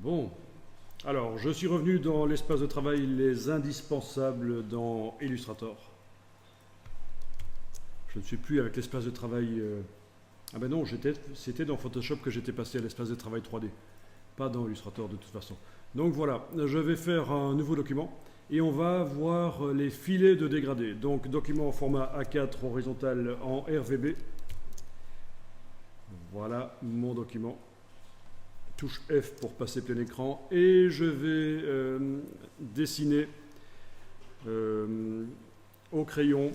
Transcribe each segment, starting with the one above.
Bon, alors je suis revenu dans l'espace de travail les indispensables dans Illustrator. Je ne suis plus avec l'espace de travail... Ah ben non, c'était dans Photoshop que j'étais passé à l'espace de travail 3D, pas dans Illustrator de toute façon. Donc voilà, je vais faire un nouveau document et on va voir les filets de dégradé. Donc document en format A4 horizontal en RVB. Voilà mon document. Touche F pour passer plein écran et je vais dessiner au crayon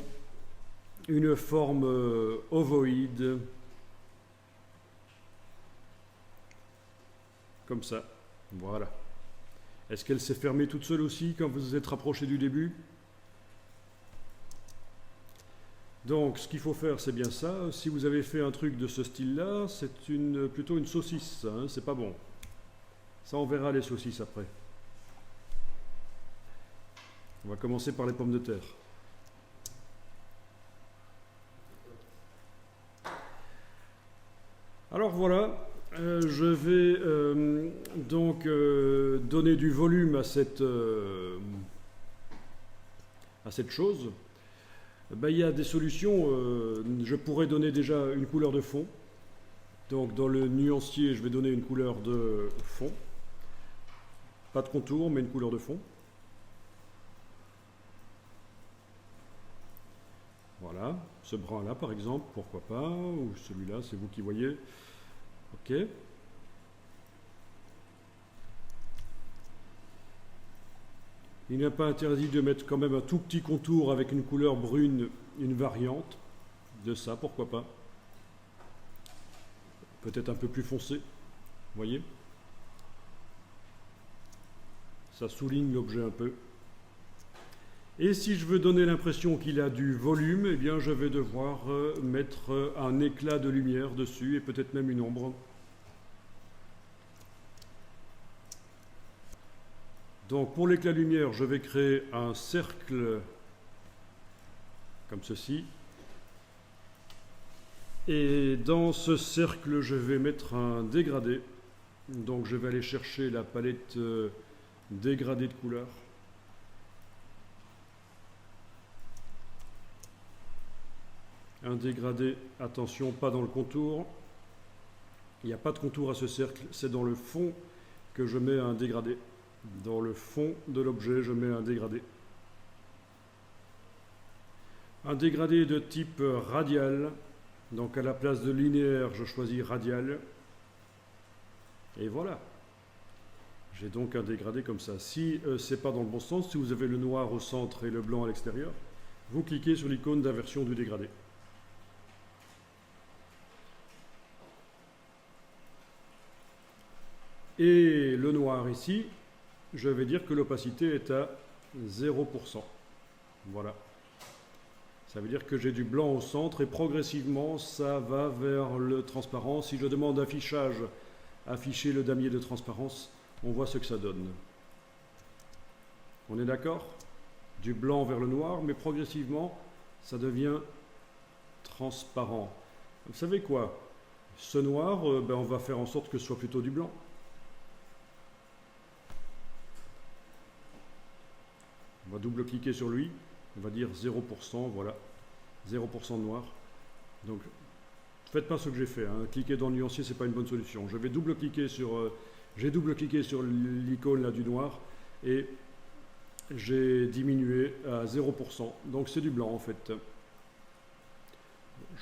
une forme ovoïde comme ça. Voilà. Est-ce qu'elle s'est fermée toute seule aussi quand vous vous êtes rapproché du début? Donc ce qu'il faut faire, c'est bien ça. Si vous avez fait un truc de ce style-là, c'est plutôt une saucisse, hein, c'est pas bon. Ça, on verra les saucisses après. On va commencer par les pommes de terre. Alors voilà, je vais donc donner du volume à cette chose. Ben, il y a des solutions, je pourrais donner déjà une couleur de fond. Donc dans le nuancier, je vais donner une couleur de fond. Pas de contour, mais une couleur de fond. Voilà, ce brun-là par exemple, pourquoi pas, ou celui-là, c'est vous qui voyez. Ok. Il n'est pas interdit de mettre quand même un tout petit contour avec une couleur brune, une variante de ça, pourquoi pas. Peut-être un peu plus foncé, vous voyez. Ça souligne l'objet un peu. Et si je veux donner l'impression qu'il a du volume, eh bien je vais devoir mettre un éclat de lumière dessus et peut-être même une ombre. Donc pour l'éclat de lumière, je vais créer un cercle comme ceci. Et dans ce cercle, je vais mettre un dégradé. Donc je vais aller chercher la palette dégradée de couleurs. Un dégradé, attention, pas dans le contour. Il n'y a pas de contour à ce cercle, c'est dans le fond que je mets un dégradé. Dans le fond de l'objet, je mets un dégradé. Un dégradé de type radial. Donc à la place de linéaire, je choisis radial. Et voilà. J'ai donc un dégradé comme ça. Si ce n'est pas dans le bon sens, si vous avez le noir au centre et le blanc à l'extérieur, vous cliquez sur l'icône d'inversion du dégradé. Et le noir ici, je vais dire que l'opacité est à 0%. Voilà. Ça veut dire que j'ai du blanc au centre et progressivement, ça va vers le transparent. Si je demande affichage, afficher le damier de transparence, on voit ce que ça donne. On est d'accord? Du blanc vers le noir, mais progressivement, ça devient transparent. Vous savez quoi? Ce noir, ben on va faire en sorte que ce soit plutôt du blanc. On va double-cliquer sur lui, on va dire 0%, voilà, 0% de noir. Donc, faites pas ce que j'ai fait, hein. Cliquer dans le nuancier, c'est pas une bonne solution. Je vais double-cliquer sur, j'ai double-cliqué sur l'icône là du noir et j'ai diminué à 0%. Donc c'est du blanc en fait.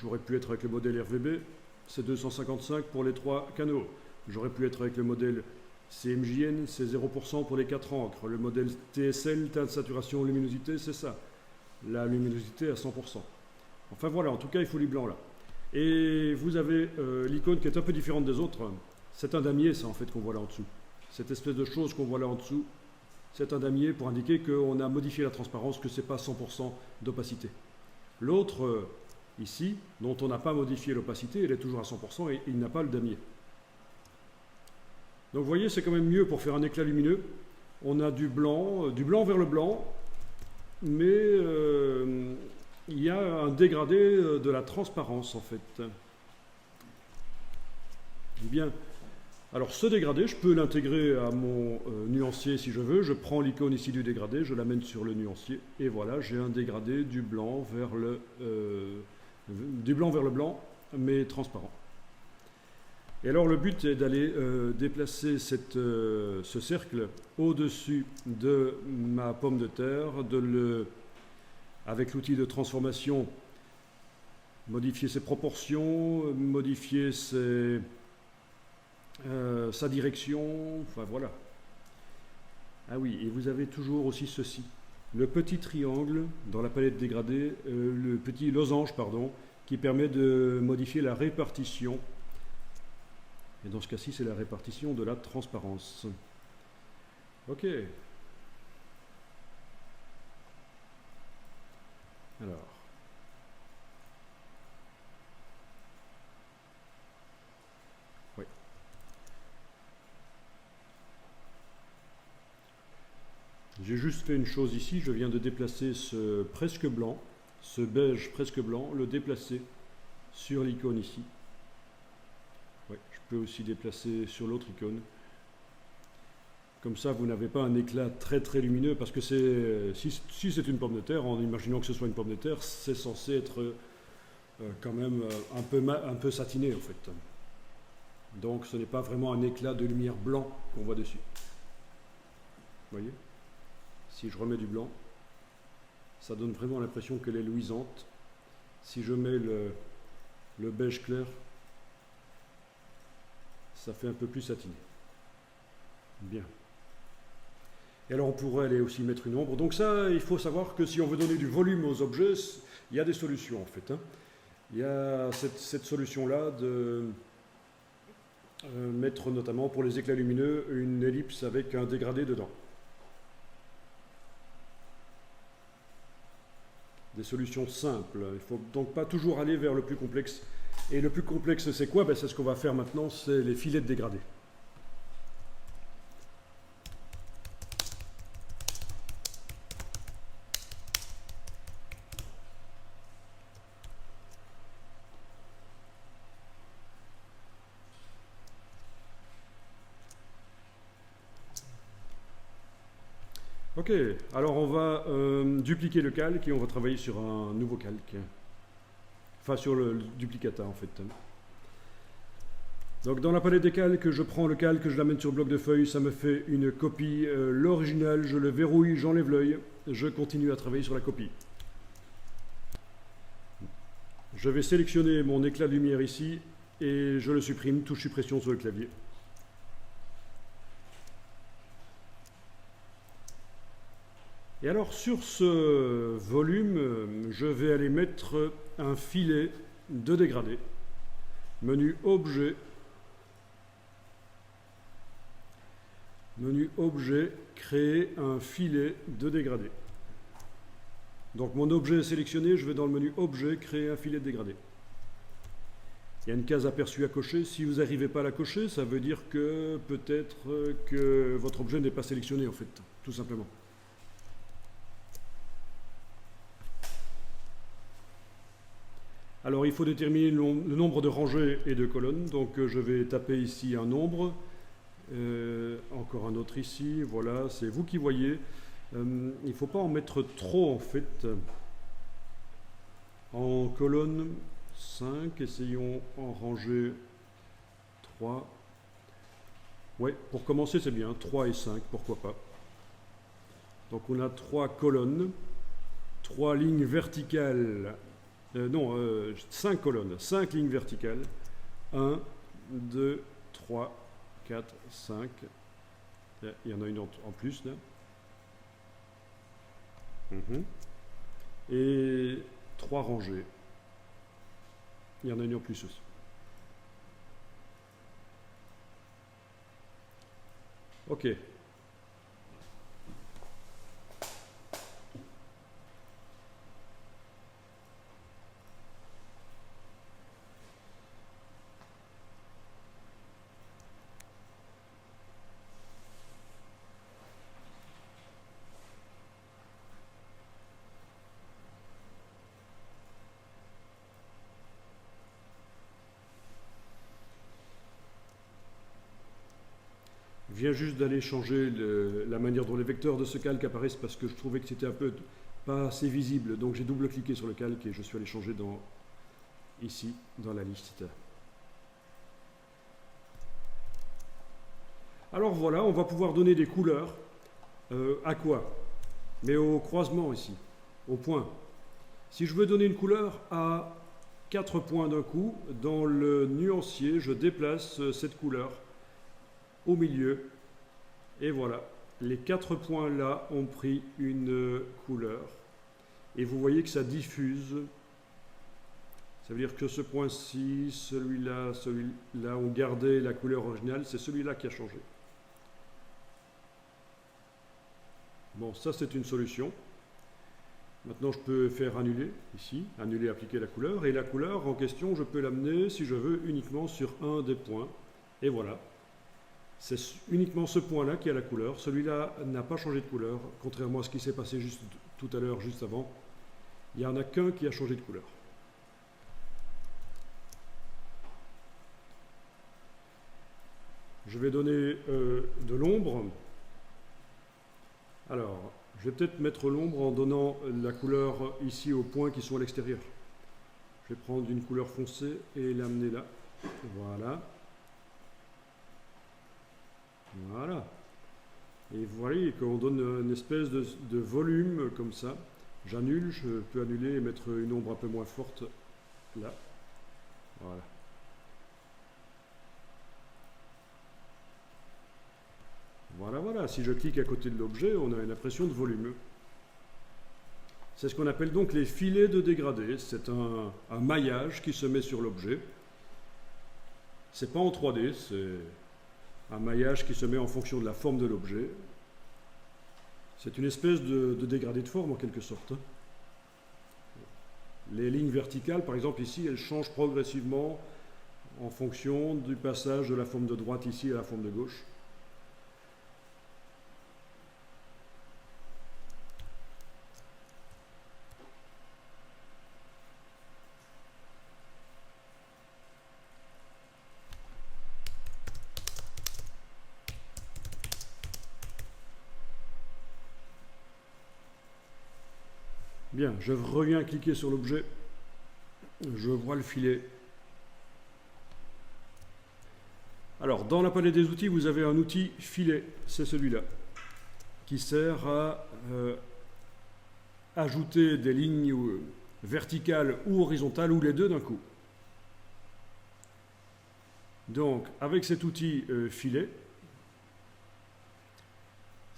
J'aurais pu être avec le modèle RVB, c'est 255 pour les 3 canaux. J'aurais pu être avec le modèle CMJN, c'est 0% pour les 4 encres. Le modèle TSL, teinte, saturation, luminosité, c'est ça. La luminosité à 100%. Enfin voilà, en tout cas, il faut du blanc là. Et vous avez l'icône qui est un peu différente des autres. C'est un damier, ça, en fait, qu'on voit là en dessous. Cette espèce de chose qu'on voit là en dessous, c'est un damier pour indiquer qu'on a modifié la transparence, que ce n'est pas 100% d'opacité. L'autre, ici, dont on n'a pas modifié l'opacité, elle est toujours à 100% et il n'a pas le damier. Donc vous voyez, c'est quand même mieux pour faire un éclat lumineux. On a du blanc vers le blanc, mais il y a un dégradé de la transparence en fait. Bien, Alors ce dégradé, je peux l'intégrer à mon nuancier si je veux. Je prends l'icône ici du dégradé, je l'amène sur le nuancier et voilà, j'ai un dégradé du blanc vers le blanc, mais transparent. Et alors le but est d'aller déplacer ce cercle au-dessus de ma pomme de terre, avec l'outil de transformation, modifier ses proportions, modifier sa direction, enfin voilà. Ah oui, et vous avez toujours aussi ceci. Le petit triangle dans la palette dégradée, le petit losange, pardon, qui permet de modifier la répartition. Et dans ce cas-ci, c'est la répartition de la transparence. Ok. Alors. Oui. J'ai juste fait une chose ici, je viens de déplacer ce presque blanc, ce beige presque blanc, le déplacer sur l'icône ici. Ouais, je peux aussi déplacer sur l'autre icône. Comme ça, vous n'avez pas un éclat très très lumineux, parce que si c'est une pomme de terre, en imaginant que ce soit une pomme de terre, c'est censé être quand même un peu satiné en fait. Donc ce n'est pas vraiment un éclat de lumière blanc qu'on voit dessus. Vous voyez? Si je remets du blanc, ça donne vraiment l'impression qu'elle est luisante. Si je mets le beige clair, ça fait un peu plus satiné. Bien. Et alors on pourrait aller aussi mettre une ombre. Donc ça, il faut savoir que si on veut donner du volume aux objets, il y a des solutions en fait. Il y a cette solution-là de mettre notamment pour les éclats lumineux une ellipse avec un dégradé dedans. Des solutions simples. Il ne faut donc pas toujours aller vers le plus complexe. Et le plus complexe, c'est quoi? C'est ce qu'on va faire maintenant, c'est les filets de dégradé. Ok, alors on va dupliquer le calque et on va travailler sur un nouveau calque. Enfin, sur le duplicata en fait. Donc dans la palette des calques, je prends le calque, je l'amène sur bloc de feuilles, ça me fait une copie. L'original, je le verrouille, j'enlève l'œil, je continue à travailler sur la copie. Je vais sélectionner mon éclat de lumière ici et je le supprime, touche suppression sur le clavier. Et alors sur ce volume, je vais aller mettre un filet de dégradé. Menu objet. Menu objet, créer un filet de dégradé. Donc mon objet est sélectionné, je vais dans le menu objet, créer un filet de dégradé. Il y a une case aperçue à cocher. Si vous n'arrivez pas à la cocher, ça veut dire que peut-être que votre objet n'est pas sélectionné en fait, tout simplement. Alors il faut déterminer le nombre de rangées et de colonnes, donc je vais taper ici un nombre, encore un autre ici, voilà, c'est vous qui voyez. Il ne faut pas en mettre trop en fait. En colonne 5, essayons en rangée 3. Ouais, pour commencer c'est bien, 3 et 5, pourquoi pas. Donc on a 3 colonnes, 3 lignes verticales. 5 colonnes, 5 lignes verticales. 1, 2, 3, 4, 5. Il y en a une en plus là. Et 3 rangées. Il y en a une en plus aussi. Ok. viens juste d'aller changer la manière dont les vecteurs de ce calque apparaissent parce que je trouvais que c'était un peu pas assez visible. Donc j'ai double-cliqué sur le calque et je suis allé changer ici, dans la liste. Alors voilà, on va pouvoir donner des couleurs. À quoi? Mais au croisement ici, au point. Si je veux donner une couleur à 4 points d'un coup, dans le nuancier, je déplace cette couleur au milieu. Et voilà, les 4 points là ont pris une couleur. Et vous voyez que ça diffuse. Ça veut dire que ce point-ci, celui-là ont gardé la couleur originale. C'est celui-là qui a changé. Bon, ça c'est une solution. Maintenant, je peux faire annuler, ici, annuler, appliquer la couleur. Et la couleur en question, je peux l'amener, si je veux, uniquement sur un des points. Et voilà. C'est uniquement ce point-là qui a la couleur. Celui-là n'a pas changé de couleur, contrairement à ce qui s'est passé juste tout à l'heure, juste avant. Il n'y en a qu'un qui a changé de couleur. Je vais donner de l'ombre. Alors, je vais peut-être mettre l'ombre en donnant la couleur ici aux points qui sont à l'extérieur. Je vais prendre une couleur foncée et l'amener là. Voilà. Voilà. Et vous voyez qu'on donne une espèce de volume comme ça. J'annule, je peux annuler et mettre une ombre un peu moins forte là. Voilà. Voilà, voilà. Si je clique à côté de l'objet, on a une impression de volume. C'est ce qu'on appelle donc les filets de dégradé. C'est un maillage qui se met sur l'objet. C'est pas en 3D, c'est un maillage qui se met en fonction de la forme de l'objet. C'est une espèce de dégradé de forme en quelque sorte. Les lignes verticales, par exemple ici, elles changent progressivement en fonction du passage de la forme de droite ici à la forme de gauche. Bien, je reviens cliquer sur l'objet, je vois le filet. Alors, dans la palette des outils, vous avez un outil filet, c'est celui-là, qui sert à ajouter des lignes verticales ou horizontales, ou les deux d'un coup. Donc, avec cet outil filet,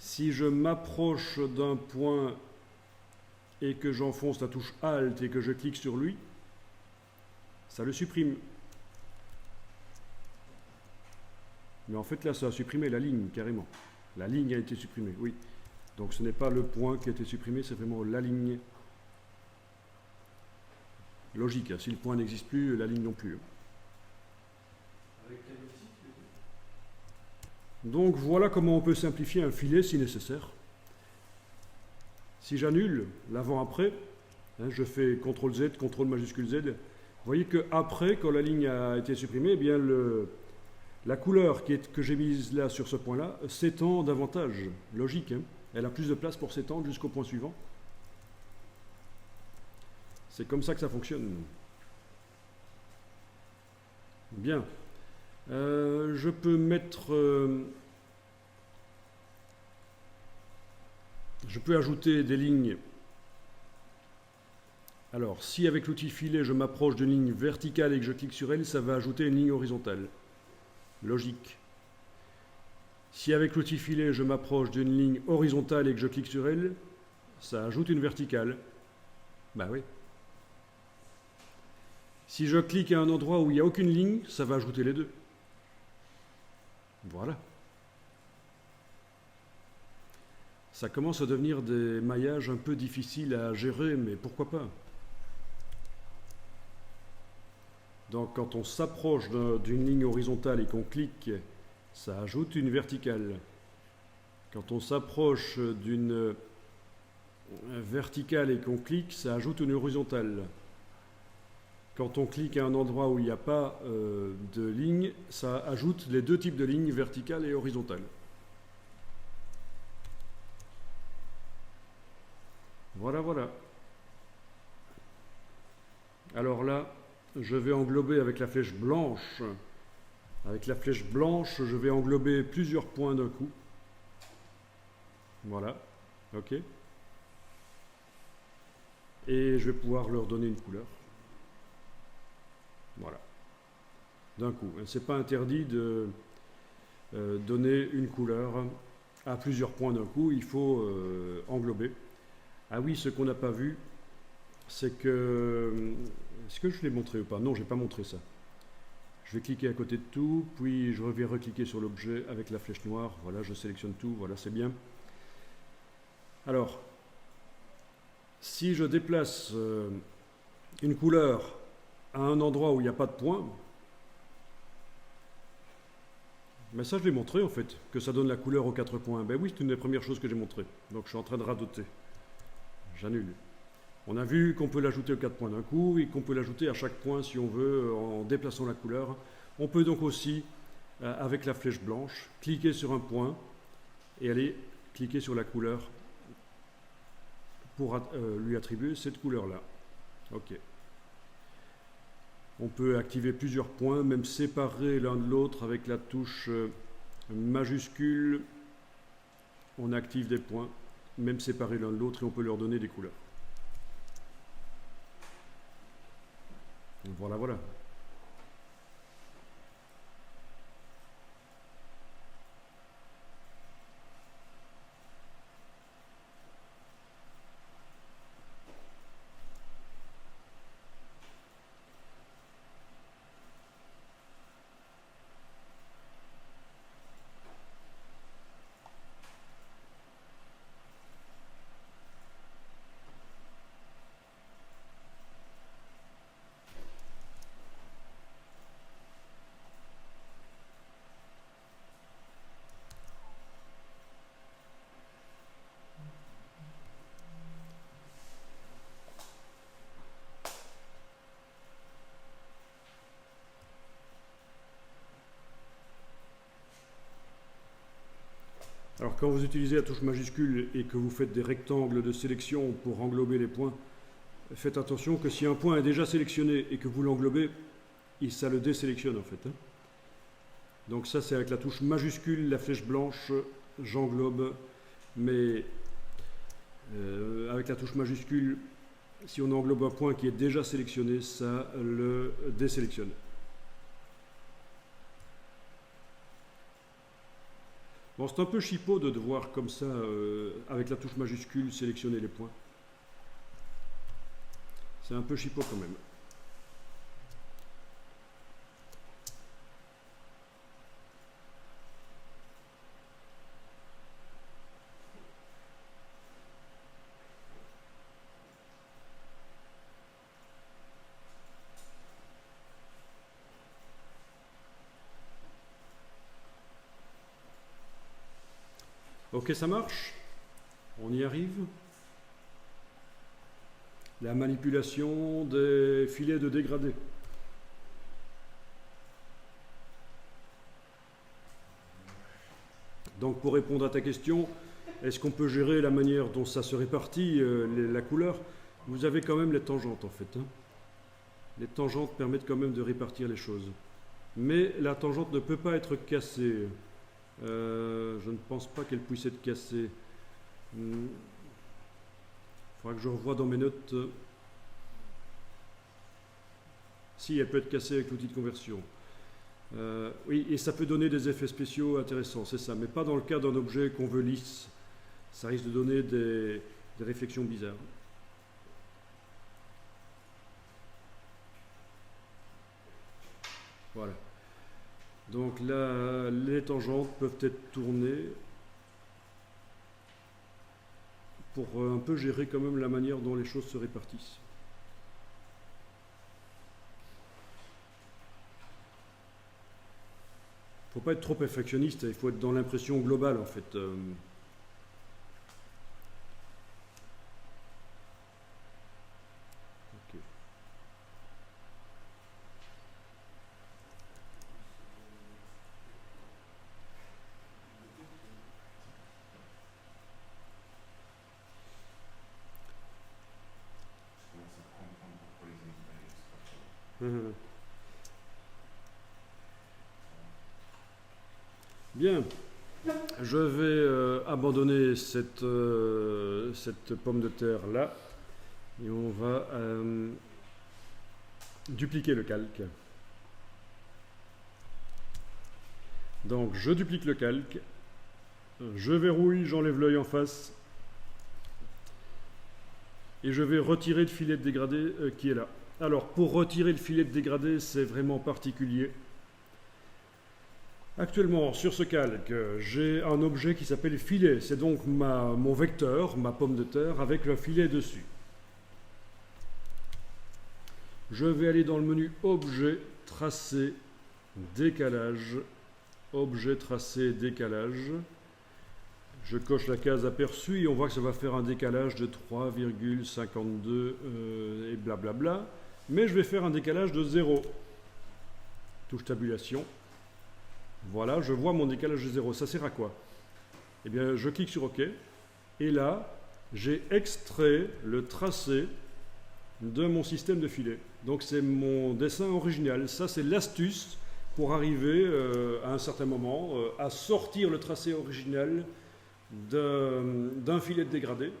si je m'approche d'un point et que j'enfonce la touche Alt et que je clique sur lui, ça le supprime. Mais en fait là, ça a supprimé la ligne carrément. La ligne a été supprimée, oui. Donc ce n'est pas le point qui a été supprimé, c'est vraiment la ligne. Logique, hein. Si le point n'existe plus, la ligne non plus. Avec quel outil? Donc voilà comment on peut simplifier un filet si nécessaire. Si j'annule l'avant-après, hein, je fais CTRL Z, CTRL majuscule Z, vous voyez qu'après, quand la ligne a été supprimée, eh bien la couleur que j'ai mise là sur ce point-là s'étend davantage. Logique, hein. Elle a plus de place pour s'étendre jusqu'au point suivant. C'est comme ça que ça fonctionne. Bien. Je peux mettre... je peux ajouter des lignes. Alors, si avec l'outil filet, je m'approche d'une ligne verticale et que je clique sur elle, ça va ajouter une ligne horizontale. Logique. Si avec l'outil filet, je m'approche d'une ligne horizontale et que je clique sur elle, ça ajoute une verticale. Ben oui. Si je clique à un endroit où il n'y a aucune ligne, ça va ajouter les deux. Voilà. Ça commence à devenir des maillages un peu difficiles à gérer, mais pourquoi pas? Donc quand on s'approche d'une ligne horizontale et qu'on clique, ça ajoute une verticale. Quand on s'approche d'une verticale et qu'on clique, ça ajoute une horizontale. Quand on clique à un endroit où il n'y a pas de ligne, ça ajoute les deux types de lignes, verticales et horizontales. Voilà, voilà. Alors là, je vais englober avec la flèche blanche. Avec la flèche blanche, je vais englober plusieurs points d'un coup. Voilà, ok. Et je vais pouvoir leur donner une couleur. Voilà, d'un coup. C'est pas interdit de donner une couleur à plusieurs points d'un coup, il faut englober. Ah oui, ce qu'on n'a pas vu, c'est que... Est-ce que je l'ai montré ou pas? Non, je n'ai pas montré ça. Je vais cliquer à côté de tout, puis je vais recliquer sur l'objet avec la flèche noire. Voilà, je sélectionne tout, voilà, c'est bien. Alors, si je déplace une couleur à un endroit où il n'y a pas de point, mais ça je l'ai montré en fait, que ça donne la couleur aux 4 points. Ben oui, c'est une des premières choses que j'ai montrées. Donc je suis en train de radoter. J'annule. On a vu qu'on peut l'ajouter aux 4 points d'un coup et qu'on peut l'ajouter à chaque point si on veut en déplaçant la couleur. On peut donc aussi, avec la flèche blanche, cliquer sur un point et aller cliquer sur la couleur pour lui attribuer cette couleur-là. Ok. On peut activer plusieurs points, même séparer l'un de l'autre avec la touche majuscule. On active des points, même séparer l'un de l'autre, et on peut leur donner des couleurs. Voilà, voilà. Alors quand vous utilisez la touche majuscule et que vous faites des rectangles de sélection pour englober les points, faites attention que si un point est déjà sélectionné et que vous l'englobez, ça le désélectionne en fait. Donc ça c'est avec la touche majuscule, la flèche blanche, j'englobe, mais avec la touche majuscule, si on englobe un point qui est déjà sélectionné, ça le désélectionne. Bon, c'est un peu chipot de devoir comme ça, avec la touche majuscule, sélectionner les points. C'est un peu chipot quand même. Ok, ça marche. On y arrive. La manipulation des filets de dégradé. Donc pour répondre à ta question, est-ce qu'on peut gérer la manière dont ça se répartit, la couleur? Vous avez quand même les tangentes en fait. Les tangentes permettent quand même de répartir les choses. Mais la tangente ne peut pas être cassée. Je ne pense pas qu'elle puisse être cassée. Il faudra que je revoie dans mes notes. Si, elle peut être cassée avec l'outil de conversion. Oui, et ça peut donner des effets spéciaux intéressants, c'est ça, mais pas dans le cas d'un objet qu'on veut lisse. Ça risque de donner des réflexions bizarres. Voilà. Donc là, les tangentes peuvent être tournées pour un peu gérer quand même la manière dont les choses se répartissent. Il ne faut pas être trop perfectionniste, il faut être dans l'impression globale en fait. Bien, je vais abandonner cette pomme de terre là et on va dupliquer le calque. Donc je duplique le calque, je verrouille, j'enlève l'œil en face et je vais retirer le filet de dégradé qui est là. Alors pour retirer le filet de dégradé, c'est vraiment particulier. Actuellement sur ce calque, j'ai un objet qui s'appelle filet, c'est donc mon vecteur, ma pomme de terre avec le filet dessus. Je vais aller dans le menu Objet, Tracé, Décalage. Objet, Tracé, Décalage. Je coche la case aperçue et on voit que ça va faire un décalage de 3,52 et blablabla. Mais je vais faire un décalage de 0. Touche tabulation. Voilà, je vois mon décalage de 0. Ça sert à quoi? Eh bien, je clique sur OK. Et là, j'ai extrait le tracé de mon système de filet. Donc c'est mon dessin original. Ça, c'est l'astuce pour arriver à un certain moment à sortir le tracé original d'un filet de dégradé.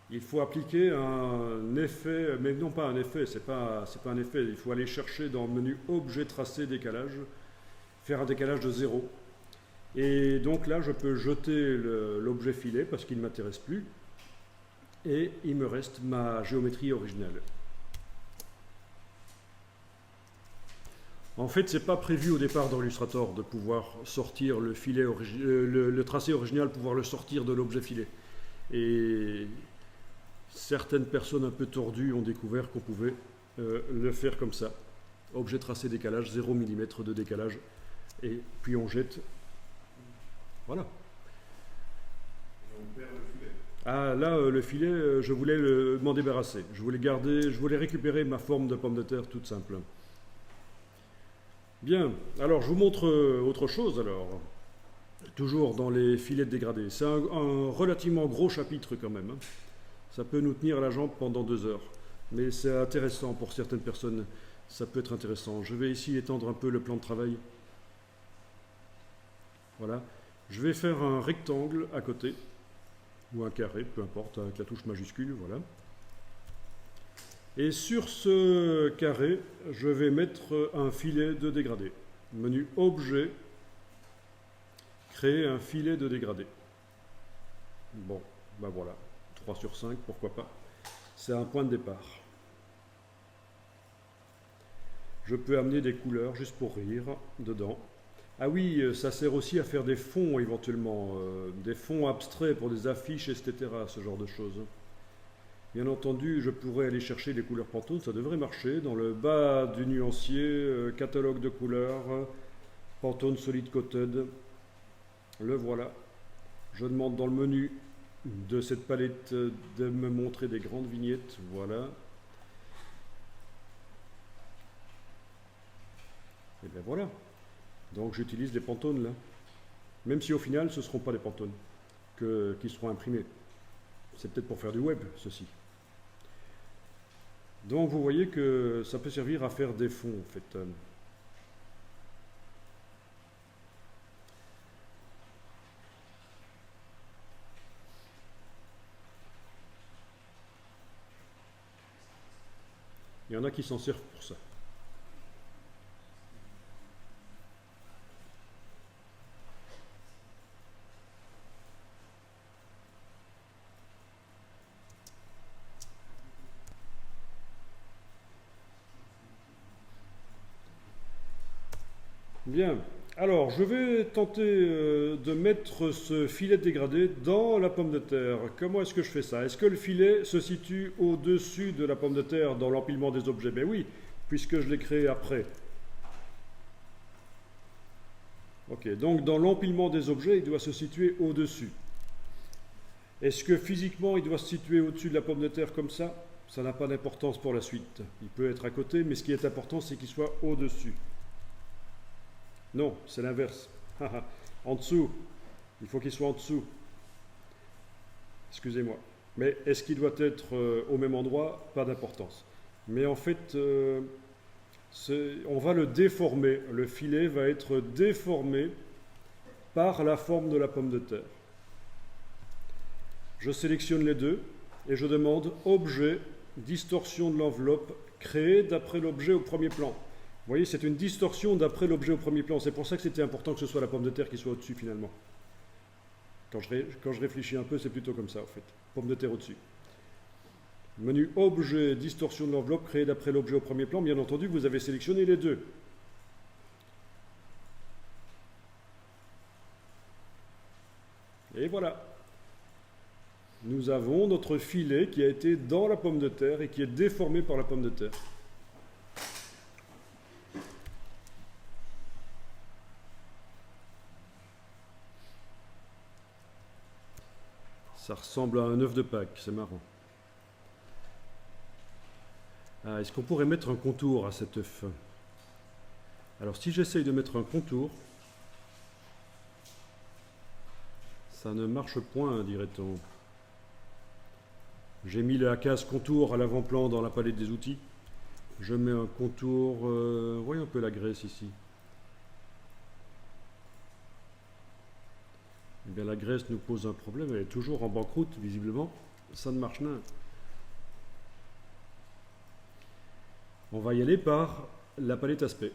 Il faut appliquer un effet, mais non pas un effet, c'est pas un effet. Il faut aller chercher dans le menu Objet, Tracé, Décalage, faire un décalage de 0. Et donc là, je peux jeter l'objet filet parce qu'il ne m'intéresse plus. Et il me reste ma géométrie originale. En fait, ce n'est pas prévu au départ dans Illustrator de pouvoir sortir le filet le tracé original, pouvoir le sortir de l'objet filet. Et certaines personnes un peu tordues ont découvert qu'on pouvait le faire comme ça. Objet, tracé, décalage, 0 mm de décalage. Et puis on jette. Voilà. Et on perd le filet. Ah là, le filet, je voulais m'en débarrasser. Je voulais garder, je voulais récupérer ma forme de pomme de terre toute simple. Bien, alors je vous montre autre chose alors. Toujours dans les filets de dégradé. C'est un relativement gros chapitre quand même. Ça peut nous tenir à la jambe pendant 2 heures. Mais c'est intéressant pour certaines personnes. Ça peut être intéressant. Je vais ici étendre un peu le plan de travail. Voilà. Je vais faire un rectangle à côté. Ou un carré, peu importe, avec la touche majuscule. Voilà. Et sur ce carré, je vais mettre un filet de dégradé. Menu Objet, créer un filet de dégradé. Bon, ben voilà, 3 sur 5, pourquoi pas. C'est un point de départ. Je peux amener des couleurs, juste pour rire, dedans. Ah oui, ça sert aussi à faire des fonds éventuellement, des fonds abstraits pour des affiches, etc., ce genre de choses. Bien entendu, je pourrais aller chercher les couleurs Pantone, ça devrait marcher. Dans le bas du nuancier, catalogue de couleurs, Pantone Solid Coated. Le voilà. Je demande dans le menu de cette palette de me montrer des grandes vignettes. Voilà. Et bien voilà. Donc j'utilise des Pantone là. Même si au final, ce ne seront pas des Pantone qui seront imprimés. C'est peut-être pour faire du web, ceci. Donc vous voyez que ça peut servir à faire des fonds en fait. Il y en a qui s'en servent pour ça. Bien, alors je vais tenter de mettre ce filet de dégradé dans la pomme de terre. Comment est-ce que je fais ça? Est-ce que le filet se situe au-dessus de la pomme de terre dans l'empilement des objets? Ben oui, puisque je l'ai créé après. Ok, donc dans l'empilement des objets, il doit se situer au-dessus. Est-ce que physiquement, il doit se situer au-dessus de la pomme de terre comme ça? Ça n'a pas d'importance pour la suite. Il peut être à côté, mais ce qui est important, c'est qu'il soit au-dessus. Non, c'est l'inverse. En dessous. Il faut qu'il soit en dessous. Excusez-moi. Mais est-ce qu'il doit être au même endroit? Pas d'importance. Mais en fait, On va le déformer. Le filet va être déformé par la forme de la pomme de terre. Je sélectionne les deux et je demande objet, distorsion de l'enveloppe créée d'après l'objet au premier plan. Vous voyez, c'est une distorsion d'après l'objet au premier plan. C'est pour ça que c'était important que ce soit la pomme de terre qui soit au-dessus finalement. Quand je réfléchis un peu, c'est plutôt comme ça en fait. Pomme de terre au-dessus. Menu objet, distorsion de l'enveloppe créée d'après l'objet au premier plan. Bien entendu, vous avez sélectionné les deux. Et voilà. Nous avons notre filet qui a été dans la pomme de terre et qui est déformé par la pomme de terre. Ça ressemble à un œuf de Pâques, c'est marrant. Ah, est-ce qu'on pourrait mettre un contour à cet œuf? Alors si j'essaye de mettre un contour, ça ne marche point, dirait-on. J'ai mis la case contour à l'avant-plan dans la palette des outils. Je mets un contour, voyez un peu la graisse ici. Eh bien la graisse nous pose un problème, elle est toujours en banqueroute visiblement, ça ne marche pas. On va y aller par la palette aspect.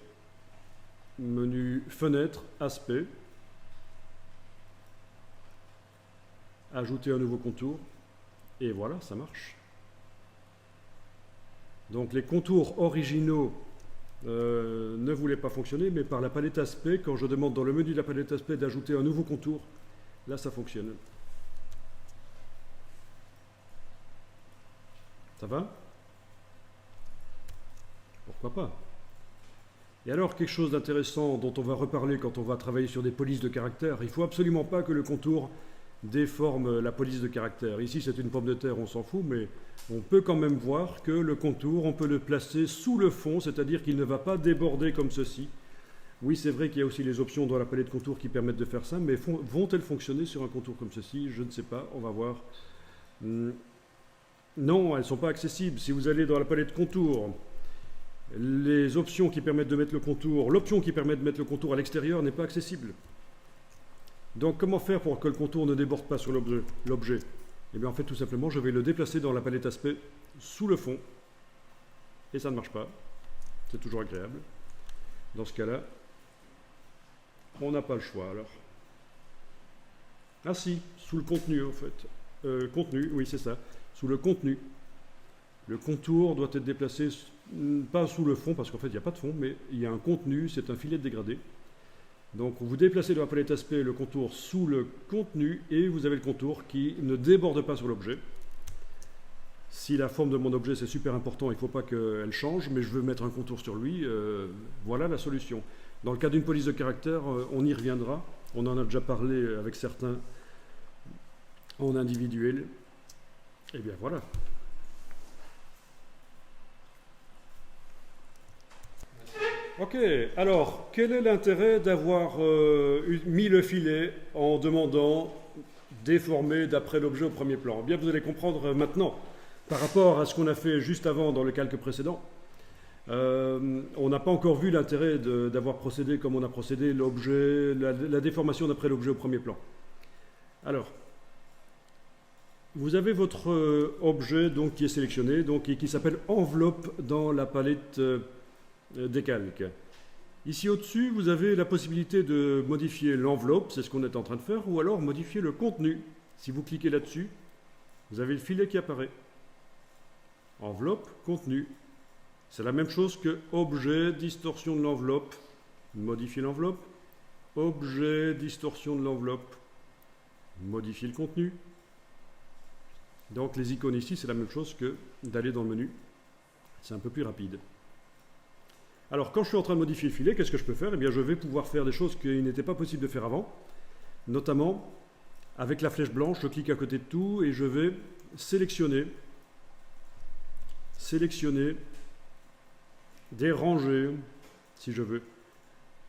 Menu fenêtre, aspect. Ajouter un nouveau contour. Et voilà, ça marche. Donc les contours originaux ne voulaient pas fonctionner, mais par la palette aspect, quand je demande dans le menu de la palette aspect d'ajouter un nouveau contour, là ça fonctionne. Ça va? Pourquoi pas? Et alors, quelque chose d'intéressant dont on va reparler quand on va travailler sur des polices de caractère, il ne faut absolument pas que le contour déforme la police de caractère. Ici, c'est une pomme de terre, on s'en fout, mais on peut quand même voir que le contour, on peut le placer sous le fond, c'est-à-dire qu'il ne va pas déborder comme ceci. Oui, c'est vrai qu'il y a aussi les options dans la palette contour qui permettent de faire ça, mais vont-elles fonctionner sur un contour comme ceci? Je ne sais pas, on va voir. Non, elles ne sont pas accessibles. Si vous allez dans la palette contour, les options qui permettent de mettre le contour, l'option qui permet de mettre le contour à l'extérieur n'est pas accessible. Donc comment faire pour que le contour ne déborde pas sur l'objet? Eh bien en fait tout simplement je vais le déplacer dans la palette aspect sous le fond et ça ne marche pas. C'est toujours agréable. Dans ce cas-là, on n'a pas le choix alors. Ah si, sous le contenu en fait. Contenu, oui c'est ça, sous le contenu. Le contour doit être déplacé, pas sous le fond, parce qu'en fait il n'y a pas de fond, mais il y a un contenu, c'est un filet de dégradé. Donc vous déplacez dans la palette aspect le contour sous le contenu et vous avez le contour qui ne déborde pas sur l'objet. Si la forme de mon objet c'est super important, il ne faut pas qu'elle change, mais je veux mettre un contour sur lui, voilà la solution. Dans le cas d'une police de caractère, on y reviendra, on en a déjà parlé avec certains en individuel. Et bien voilà. Ok, alors, quel est l'intérêt d'avoir mis le filet en demandant déformer d'après l'objet au premier plan? Eh bien, vous allez comprendre maintenant, par rapport à ce qu'on a fait juste avant dans le calque précédent. On n'a pas encore vu l'intérêt d'avoir procédé comme on a procédé l'objet, la déformation d'après l'objet au premier plan. Alors, vous avez votre objet donc, qui est sélectionné donc, et qui s'appelle enveloppe dans la palette des calques. Ici au-dessus, vous avez la possibilité de modifier l'enveloppe, c'est ce qu'on est en train de faire, ou alors modifier le contenu. Si vous cliquez là-dessus, vous avez le filet qui apparaît. Enveloppe, contenu. C'est la même chose que objet, distorsion de l'enveloppe. Modifier l'enveloppe. Objet, distorsion de l'enveloppe. Modifier le contenu. Donc les icônes ici, c'est la même chose que d'aller dans le menu. C'est un peu plus rapide. Alors, quand je suis en train de modifier le filet, qu'est-ce que je peux faire? Eh bien, je vais pouvoir faire des choses qu'il n'était pas possible de faire avant. Notamment, avec la flèche blanche, je clique à côté de tout et je vais sélectionner, déranger, si je veux.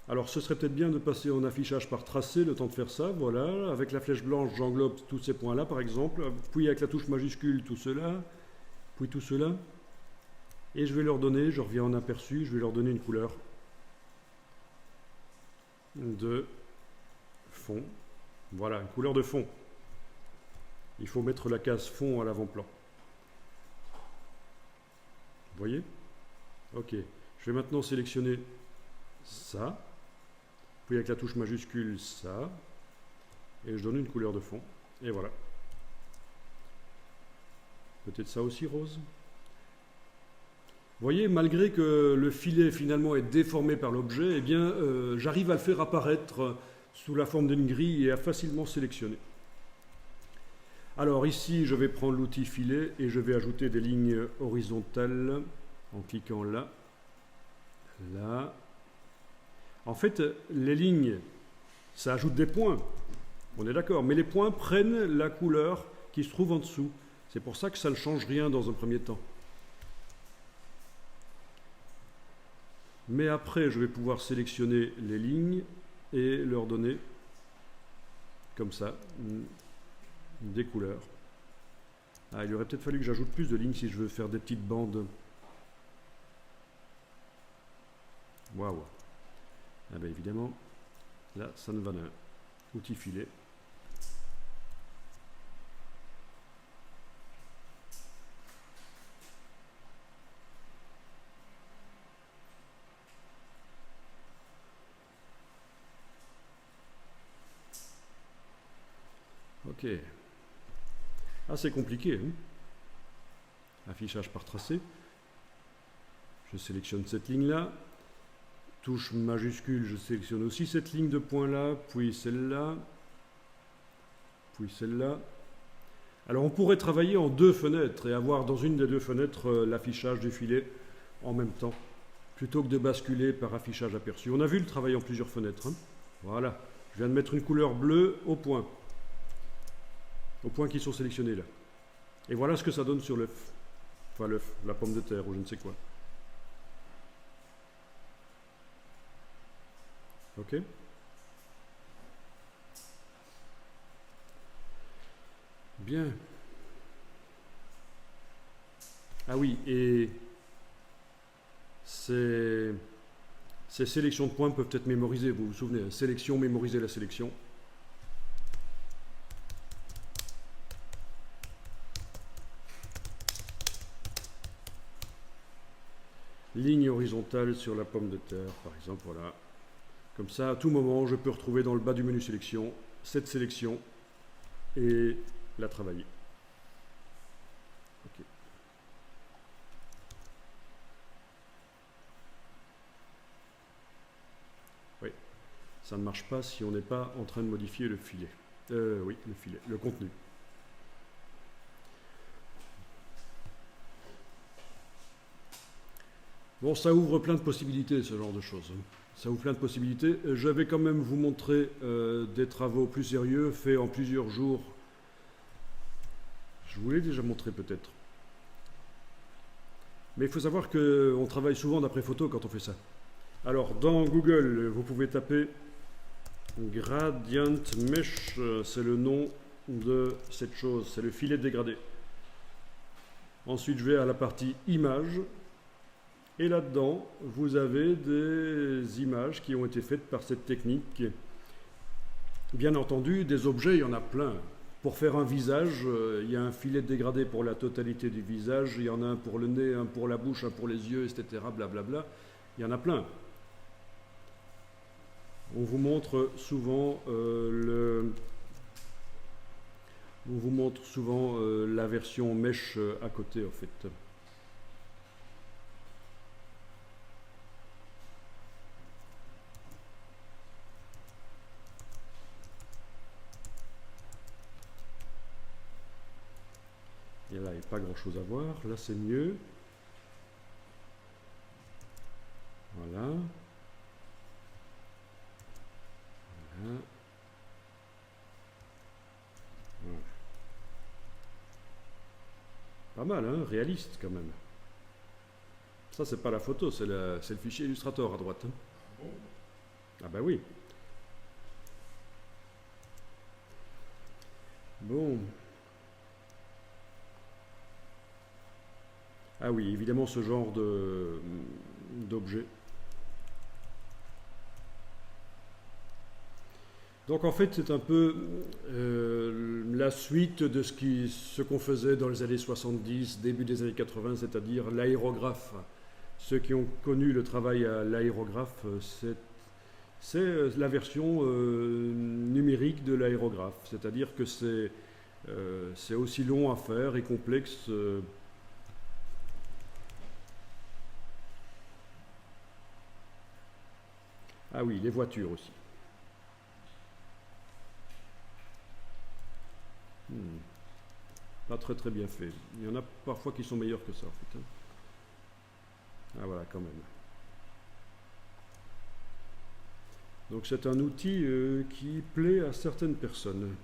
Alors, ce serait peut-être bien de passer en affichage par tracé, le temps de faire ça. Voilà, avec la flèche blanche, j'englobe tous ces points-là, par exemple. Puis, avec la touche majuscule, tout cela. Puis, tout cela. Et je vais leur donner, je reviens en aperçu, je vais leur donner une couleur de fond. Voilà, une couleur de fond. Il faut mettre la case fond à l'avant-plan. Vous voyez? Ok. Je vais maintenant sélectionner ça. Puis avec la touche majuscule, ça. Et je donne une couleur de fond. Et voilà. Peut-être ça aussi, rose. Vous voyez, malgré que le filet finalement est déformé par l'objet, eh bien, j'arrive à le faire apparaître sous la forme d'une grille et à facilement sélectionner. Alors ici, je vais prendre l'outil filet et je vais ajouter des lignes horizontales en cliquant là, là. En fait, les lignes, ça ajoute des points, on est d'accord, mais les points prennent la couleur qui se trouve en dessous. C'est pour ça que ça ne change rien dans un premier temps. Mais après, je vais pouvoir sélectionner les lignes et leur donner, comme ça, des couleurs. Ah, il aurait peut-être fallu que j'ajoute plus de lignes si je veux faire des petites bandes. Waouh! Ah ben évidemment, là, ça ne va rien. Outil filet. Ok. Ah, c'est compliqué, hein? Affichage par tracé. Je sélectionne cette ligne-là. Touche majuscule, je sélectionne aussi cette ligne de points-là, puis celle-là, puis celle-là. Alors on pourrait travailler en deux fenêtres et avoir dans une des deux fenêtres l'affichage du filet en même temps, plutôt que de basculer par affichage aperçu. On a vu le travail en plusieurs fenêtres, hein? Voilà, je viens de mettre une couleur bleue aux points qui sont sélectionnés là. Et voilà ce que ça donne sur l'œuf, enfin l'œuf, la pomme de terre ou je ne sais quoi. Ok. Bien. Ah oui, et ces sélections de points peuvent être mémorisées, vous vous souvenez, sélection, mémoriser la sélection. Ligne horizontale sur la pomme de terre, par exemple, voilà. Comme ça, à tout moment, je peux retrouver dans le bas du menu sélection cette sélection et la travailler. Okay. Oui, ça ne marche pas si on n'est pas en train de modifier le filet. Oui, le filet, le contenu. Bon, ça ouvre plein de possibilités, ce genre de choses. Ça ouvre plein de possibilités. Je vais quand même vous montrer des travaux plus sérieux, faits en plusieurs jours. Je vous l'ai déjà montré peut-être. Mais il faut savoir qu'on travaille souvent d'après photo quand on fait ça. Alors, dans Google, vous pouvez taper Gradient Mesh, c'est le nom de cette chose, c'est le filet dégradé. Ensuite, je vais à la partie Images. Et là-dedans, vous avez des images qui ont été faites par cette technique. Bien entendu, des objets, il y en a plein. Pour faire un visage, il y a un filet dégradé pour la totalité du visage, il y en a un pour le nez, un pour la bouche, un pour les yeux, etc. Blablabla. Il y en a plein. On vous montre souvent la version mesh à côté, en fait. Et là, il n'y a pas grand chose à voir. Là, c'est mieux. Voilà. Voilà. Voilà. Pas mal, hein? Réaliste quand même. Ça, c'est pas la photo, c'est le fichier Illustrator à droite. Hein? Bon. Ah ben oui. Bon. Ah oui, évidemment ce genre d'objet. Donc en fait c'est un peu la suite de ce qu'on faisait dans les années 70, début des années 80, c'est-à-dire l'aérographe. Ceux qui ont connu le travail à l'aérographe, c'est la version numérique de l'aérographe, c'est-à-dire que c'est aussi long à faire et complexe. Ah oui, les voitures aussi. Pas très très bien fait. Il y en a parfois qui sont meilleurs que ça en fait. Ah voilà, quand même. Donc c'est un outil qui plaît à certaines personnes.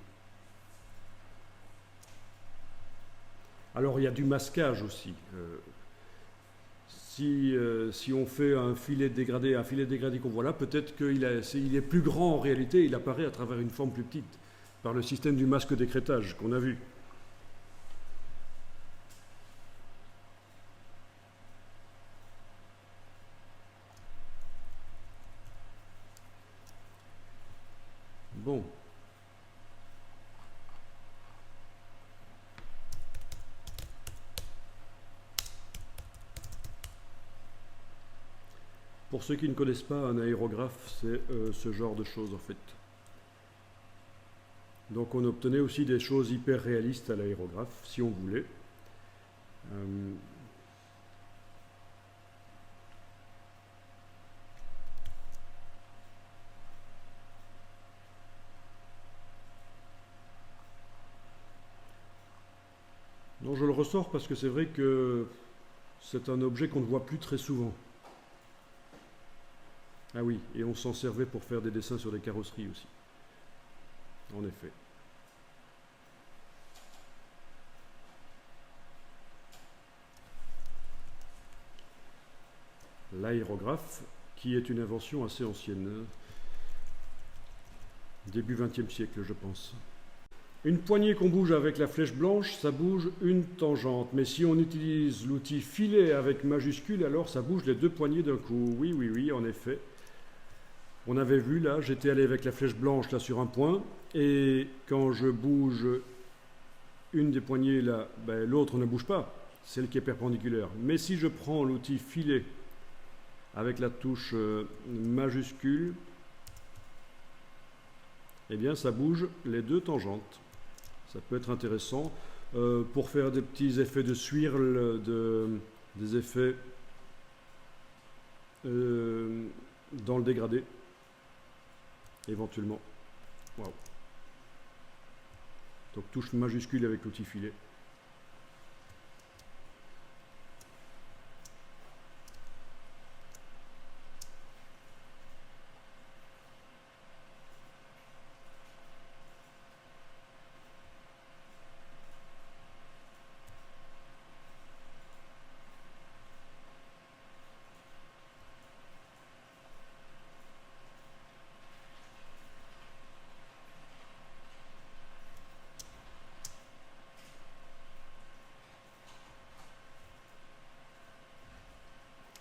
Alors il y a du masquage aussi. Si on fait un filet dégradé qu'on voit là, peut-être qu'il est plus grand en réalité, il apparaît à travers une forme plus petite, par le système du masque d'écrêtage qu'on a vu. Bon. Pour ceux qui ne connaissent pas, un aérographe, c'est ce genre de choses en fait. Donc on obtenait aussi des choses hyper réalistes à l'aérographe, si on voulait. Non, je le ressors parce que c'est vrai que c'est un objet qu'on ne voit plus très souvent. Ah oui, et on s'en servait pour faire des dessins sur des carrosseries aussi. En effet. L'aérographe, qui est une invention assez ancienne, début XXe siècle, je pense. Une poignée qu'on bouge avec la flèche blanche, ça bouge une tangente. Mais si on utilise l'outil filet avec majuscule, alors ça bouge les deux poignées d'un coup. Oui, oui, oui, en effet. On avait vu là, j'étais allé avec la flèche blanche là sur un point, et quand je bouge une des poignées là, ben, l'autre ne bouge pas, celle qui est perpendiculaire. Mais si je prends l'outil filet avec la touche majuscule, eh bien ça bouge les deux tangentes. Ça peut être intéressant pour faire des petits effets de swirl, des effets dans le dégradé, éventuellement. Wow. Donc touche majuscule avec l'outil filet.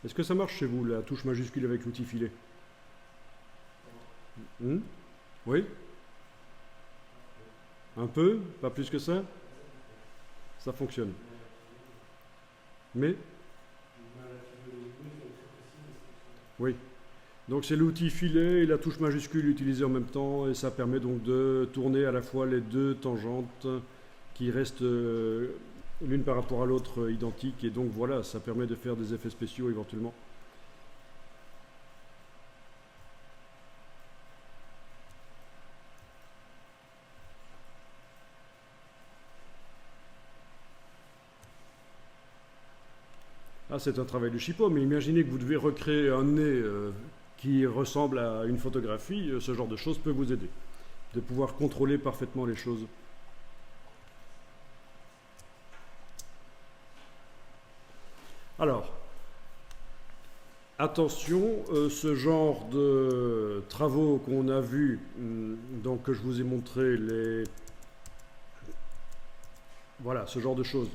Est-ce que ça marche chez vous, la touche majuscule avec l'outil filet? Oui? Un peu? Pas plus que ça? Ça fonctionne. Mais? Oui. Donc c'est l'outil filet et la touche majuscule utilisée en même temps, et ça permet donc de tourner à la fois les deux tangentes qui restent l'une par rapport à l'autre identiques, et donc voilà, ça permet de faire des effets spéciaux éventuellement. Ah, c'est un travail de chipot, mais imaginez que vous devez recréer un nez qui ressemble à une photographie, ce genre de choses peut vous aider, de pouvoir contrôler parfaitement les choses. Alors, attention, ce genre de travaux qu'on a vus, donc que je vous ai montré, voilà, ce genre de choses.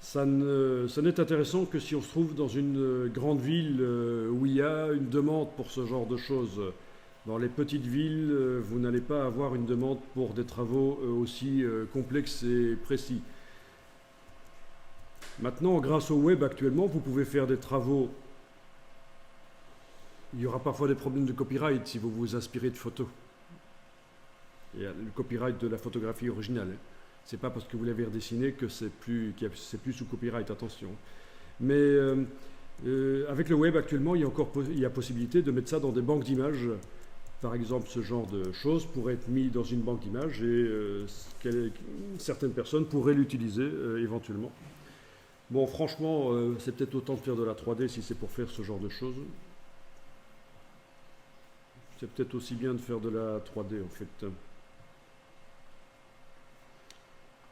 ça n'est intéressant que si on se trouve dans une grande ville où il y a une demande pour ce genre de choses. Dans les petites villes, vous n'allez pas avoir une demande pour des travaux aussi complexes et précis. Maintenant, grâce au web actuellement, vous pouvez faire des travaux. Il y aura parfois des problèmes de copyright si vous vous inspirez de photos. Il y a le copyright de la photographie originale. C'est pas parce que vous l'avez redessiné que c'est plus sous copyright, attention. Mais avec le web actuellement, il y a possibilité de mettre ça dans des banques d'images. Par exemple, ce genre de choses pourrait être mis dans une banque d'images et certaines personnes pourraient l'utiliser éventuellement. Bon, franchement, c'est peut-être autant de faire de la 3D si c'est pour faire ce genre de choses. C'est peut-être aussi bien de faire de la 3D en fait.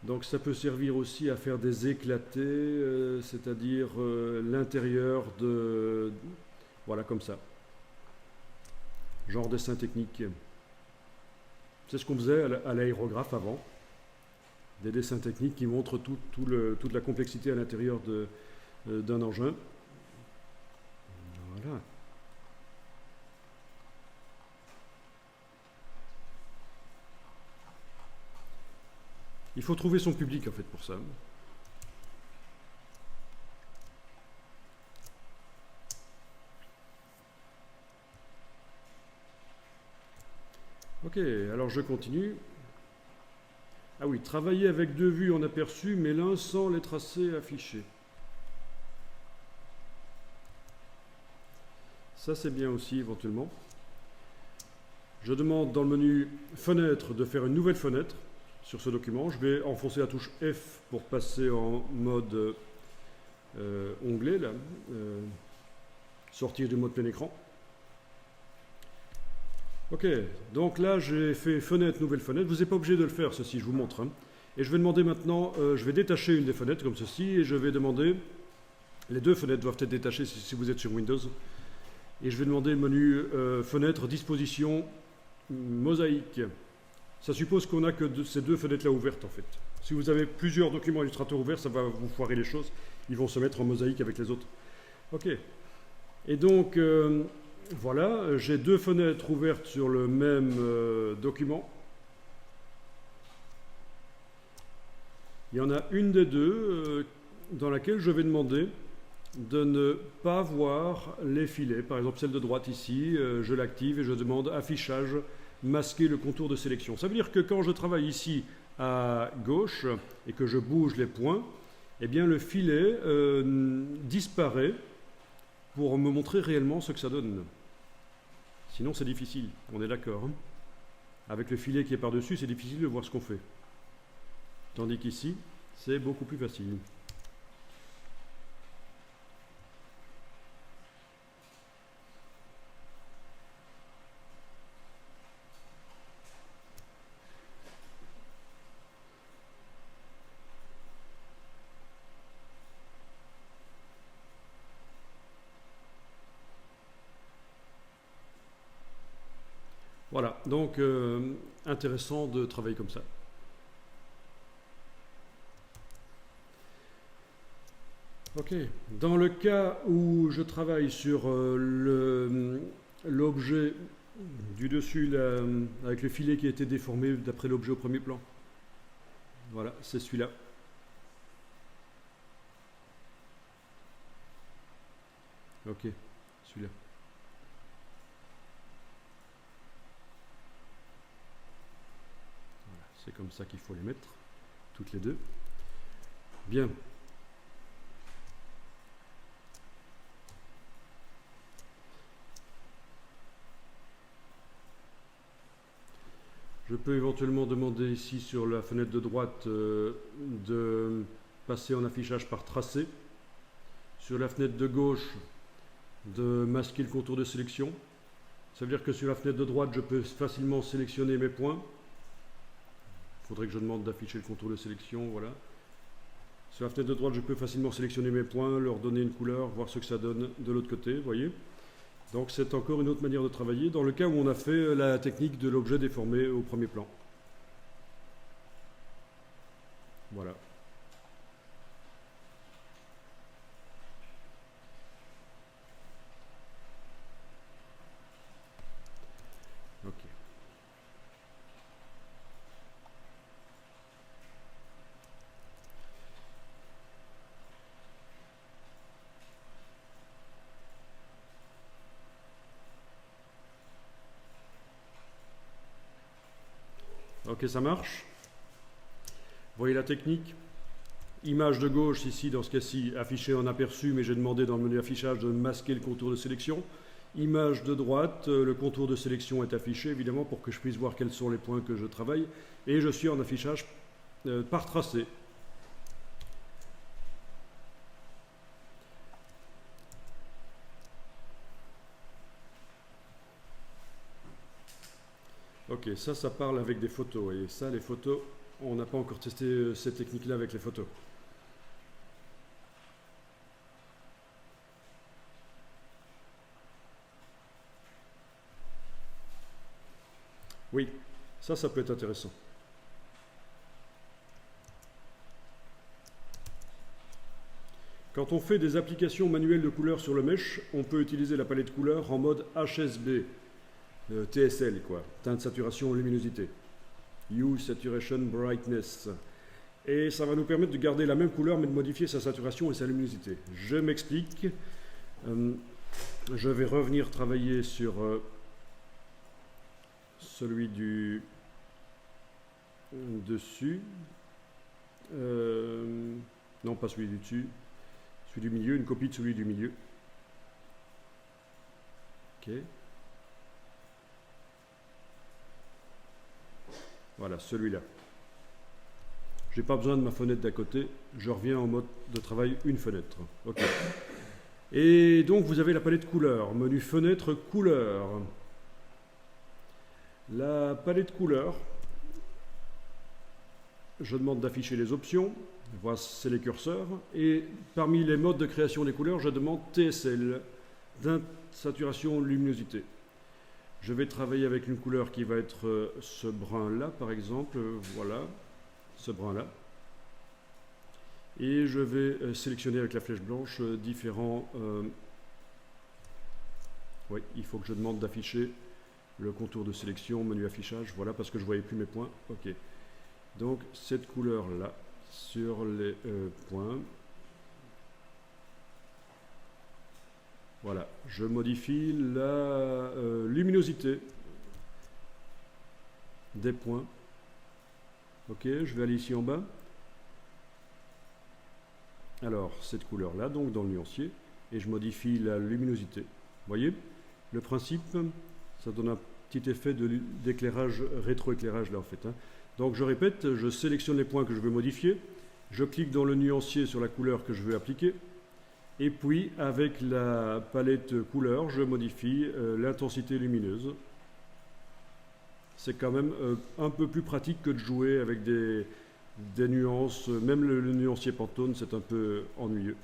Donc ça peut servir aussi à faire des éclatés, c'est-à-dire l'intérieur de... Voilà, comme ça. Genre dessin technique. C'est ce qu'on faisait à l'aérographe avant. Des dessins techniques qui montrent toute la complexité à l'intérieur d'un engin. Voilà. Il faut trouver son public en fait pour ça. Ok, alors je continue. Ah oui, travailler avec deux vues en aperçu, mais l'un sans les tracés affichés. Ça c'est bien aussi éventuellement. Je demande dans le menu fenêtre de faire une nouvelle fenêtre sur ce document. Je vais enfoncer la touche F pour passer en mode onglet, là, sortir du mode plein écran. Ok, donc là j'ai fait fenêtre, nouvelle fenêtre. Vous n'êtes pas obligé de le faire, ceci, je vous montre. Hein. Et je vais demander maintenant, je vais détacher une des fenêtres comme ceci, et je vais demander, les deux fenêtres doivent être détachées si vous êtes sur Windows. Et je vais demander le menu fenêtre, disposition, mosaïque. Ça suppose qu'on n'a que ces deux fenêtres-là ouvertes en fait. Si vous avez plusieurs documents Illustrator ouverts, ça va vous foirer les choses. Ils vont se mettre en mosaïque avec les autres. Ok. Et donc, voilà, j'ai deux fenêtres ouvertes sur le même document. Il y en a une des deux dans laquelle je vais demander de ne pas voir les filets. Par exemple, celle de droite ici, je l'active et je demande affichage, masquer le contour de sélection. Ça veut dire que quand je travaille ici à gauche et que je bouge les points, eh bien le filet disparaît pour me montrer réellement ce que ça donne. Sinon c'est difficile, on est d'accord. Hein. Avec le filet qui est par-dessus, c'est difficile de voir ce qu'on fait. Tandis qu'ici, c'est beaucoup plus facile. Voilà, donc intéressant de travailler comme ça. Ok, dans le cas où je travaille sur l'objet du dessus, là, avec le filet qui a été déformé d'après l'objet au premier plan. Voilà, c'est celui-là. Ok, celui-là. C'est comme ça qu'il faut les mettre, toutes les deux. Bien. Je peux éventuellement demander ici sur la fenêtre de droite de passer en affichage par tracé. Sur la fenêtre de gauche, de masquer le contour de sélection. Ça veut dire que sur la fenêtre de droite, je peux facilement sélectionner mes points. Il faudrait que je demande d'afficher le contour de sélection, voilà. Sur la fenêtre de droite, je peux facilement sélectionner mes points, leur donner une couleur, voir ce que ça donne de l'autre côté, vous voyez. Donc c'est encore une autre manière de travailler, dans le cas où on a fait la technique de l'objet déformé au premier plan. Voilà. Ok, ça marche. Vous voyez la technique? Image de gauche ici, dans ce cas-ci, affichée en aperçu, mais j'ai demandé dans le menu affichage de masquer le contour de sélection. Image de droite, le contour de sélection est affiché, évidemment, pour que je puisse voir quels sont les points que je travaille. Et je suis en affichage par tracé. Ok, ça parle avec des photos. Et ça, les photos, on n'a pas encore testé cette technique-là avec les photos. Oui, ça peut être intéressant. Quand on fait des applications manuelles de couleurs sur le mesh, on peut utiliser la palette couleurs en mode HSB, TSL, quoi, teinte, saturation, luminosité. Hue, Saturation, Brightness. Et ça va nous permettre de garder la même couleur, mais de modifier sa saturation et sa luminosité. Je m'explique. Je vais revenir travailler sur celui du dessus. Non, pas celui du dessus. Celui du milieu, une copie de celui du milieu. Ok. Voilà, celui-là. Je n'ai pas besoin de ma fenêtre d'à côté. Je reviens en mode de travail une fenêtre. Ok. Et donc, vous avez la palette couleurs. Menu fenêtre couleurs. La palette couleurs, je demande d'afficher les options. Voilà, c'est les curseurs. Et parmi les modes de création des couleurs, je demande TSL, saturation, luminosité. Je vais travailler avec une couleur qui va être ce brun-là, par exemple. Voilà, ce brun-là. Et je vais sélectionner avec la flèche blanche différents... Oui, il faut que je demande d'afficher le contour de sélection, menu affichage. Voilà, parce que je ne voyais plus mes points. Ok. Donc, cette couleur-là, sur les points. Voilà, je modifie la luminosité des points. Ok, je vais aller ici en bas. Alors, cette couleur-là, donc dans le nuancier, et je modifie la luminosité. Vous voyez, le principe, ça donne un petit effet d'éclairage, rétroéclairage là en fait. Hein. Donc je répète, je sélectionne les points que je veux modifier, je clique dans le nuancier sur la couleur que je veux appliquer, et puis avec la palette couleur, je modifie l'intensité lumineuse. C'est quand même un peu plus pratique que de jouer avec des nuances, même le nuancier Pantone, c'est un peu ennuyeux.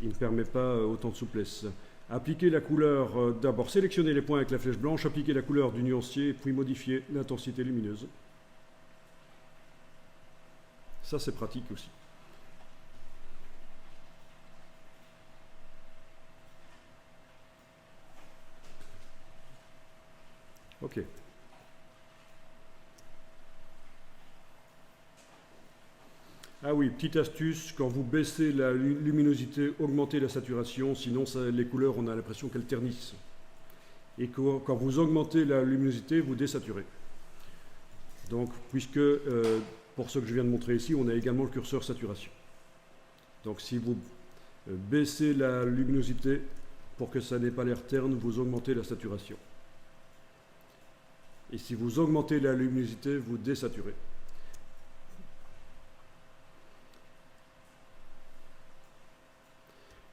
Il ne permet pas autant de souplesse. Appliquer la couleur, d'abord sélectionner les points avec la flèche blanche, appliquer la couleur du nuancier, puis modifier l'intensité lumineuse. Ça, c'est pratique aussi. Ok. Ah oui, petite astuce, quand vous baissez la luminosité, augmentez la saturation, sinon les couleurs, on a l'impression qu'elles ternissent. Et quand vous augmentez la luminosité, vous désaturez. Donc, puisque, pour ce que je viens de montrer ici, on a également le curseur saturation. Donc, si vous baissez la luminosité pour que ça n'ait pas l'air terne, vous augmentez la saturation. Et si vous augmentez la luminosité, vous désaturez.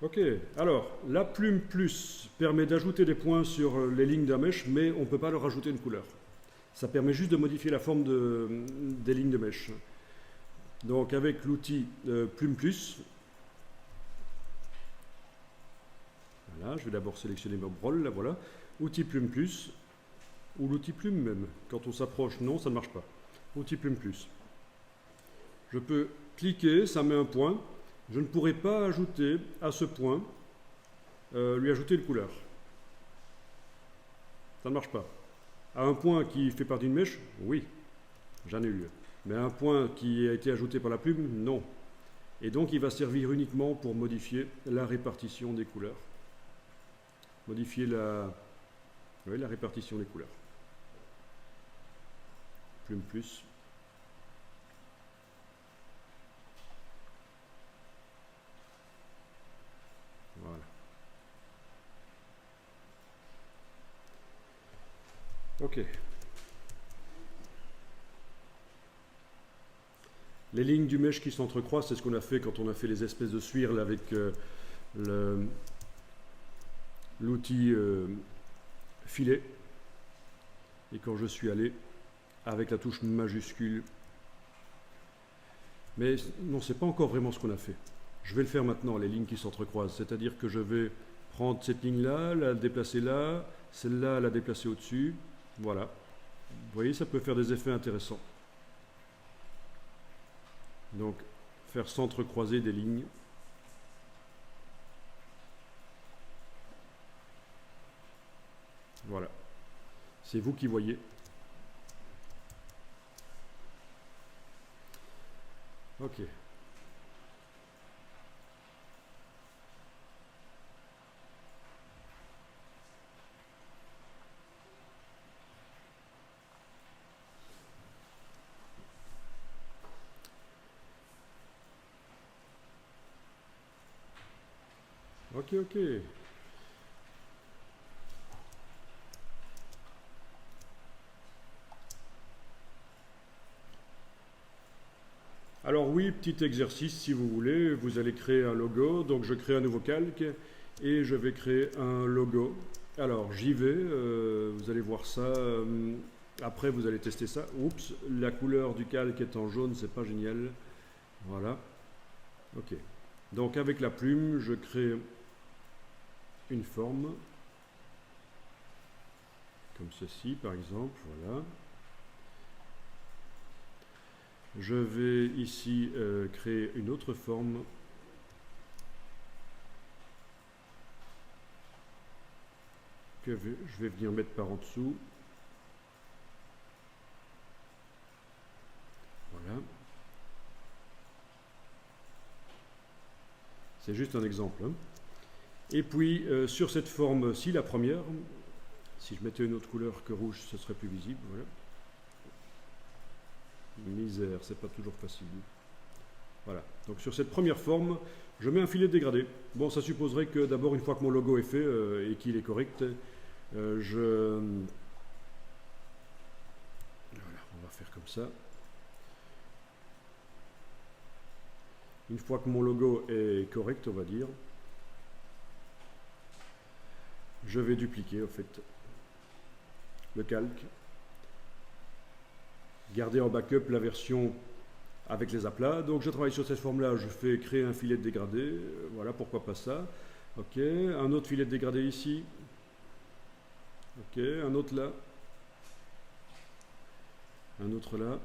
Ok, alors la plume plus permet d'ajouter des points sur les lignes d'un mesh, mais on ne peut pas leur ajouter une couleur. Ça permet juste de modifier la forme des lignes de mesh. Donc avec l'outil plume plus, voilà, je vais d'abord sélectionner mon rôle, là voilà, outil plume plus, ou l'outil plume même. Quand on s'approche, non, ça ne marche pas. Outil plume plus. Je peux cliquer, ça met un point. Je ne pourrai pas ajouter à ce point, lui ajouter une couleur. Ça ne marche pas. À un point qui fait partie d'une mèche, oui, j'annule. Mais à un point qui a été ajouté par la plume, non. Et donc il va servir uniquement pour modifier la répartition des couleurs. Modifier la répartition des couleurs. Plume plus, Ok. Les lignes du mesh qui s'entrecroisent, c'est ce qu'on a fait quand on a fait les espèces de swirls avec l'outil filet. Et quand je suis allé avec la touche majuscule. Mais non, c'est pas encore vraiment ce qu'on a fait. Je vais le faire maintenant, les lignes qui s'entrecroisent. C'est-à-dire que je vais prendre cette ligne-là, la déplacer là, celle-là, la déplacer au-dessus. Voilà. Vous voyez, ça peut faire des effets intéressants. Donc, faire s'entrecroiser des lignes. Voilà. C'est vous qui voyez. Ok. Ok, ok. Alors oui, petit exercice si vous voulez, vous allez créer un logo, donc je crée un nouveau calque et je vais créer un logo. Alors j'y vais, vous allez voir ça, après vous allez tester ça. Oups, la couleur du calque est en jaune, c'est pas génial. Voilà, ok. Donc avec la plume, je crée une forme, comme ceci par exemple, voilà. Je vais ici créer une autre forme que je vais venir mettre par en dessous. Voilà. C'est juste un exemple. Hein. Et puis sur cette forme-ci, la première, si je mettais une autre couleur que rouge, ce serait plus visible. Voilà. Misère, c'est pas toujours facile. Voilà. Donc sur cette première forme, je mets un filet de dégradé. Bon, ça supposerait que d'abord, une fois que mon logo est fait et qu'il est correct, voilà, on va faire comme ça. Une fois que mon logo est correct, on va dire, je vais dupliquer en fait le calque, garder en backup la version avec les aplats. Donc je travaille sur cette forme-là, je fais créer un filet de dégradé, voilà, pourquoi pas ça. Ok, un autre filet de dégradé ici. Ok, un autre là. Un autre là.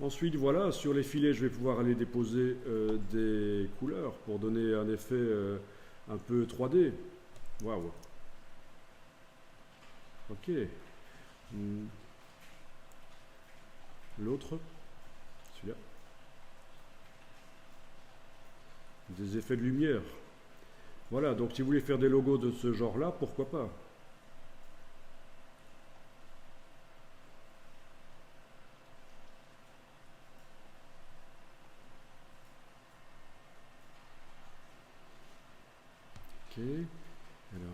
Ensuite, voilà, sur les filets, je vais pouvoir aller déposer des couleurs pour donner un effet un peu 3D. Waouh. Ok. L'autre, celui-là. Des effets de lumière. Voilà, donc si vous voulez faire des logos de ce genre-là, pourquoi pas. Ok. Alors.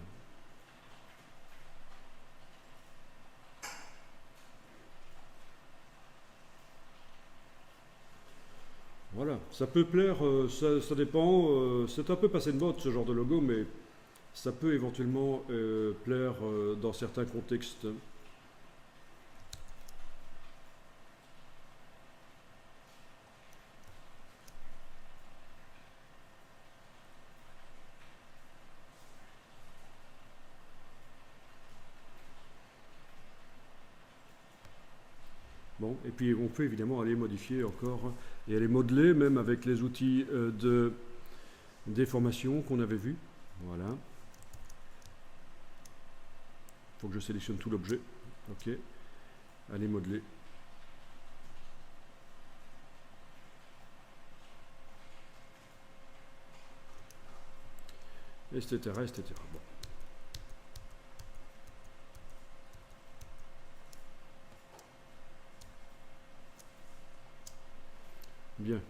Voilà, ça peut plaire, ça dépend, c'est un peu passé de mode ce genre de logo, mais ça peut éventuellement plaire dans certains contextes. Bon, et puis on peut évidemment aller modifier encore et aller modeler même avec les outils de déformation qu'on avait vus. Voilà. Il faut que je sélectionne tout l'objet. Ok. Aller modeler. Etc. etc. Bon. Bien.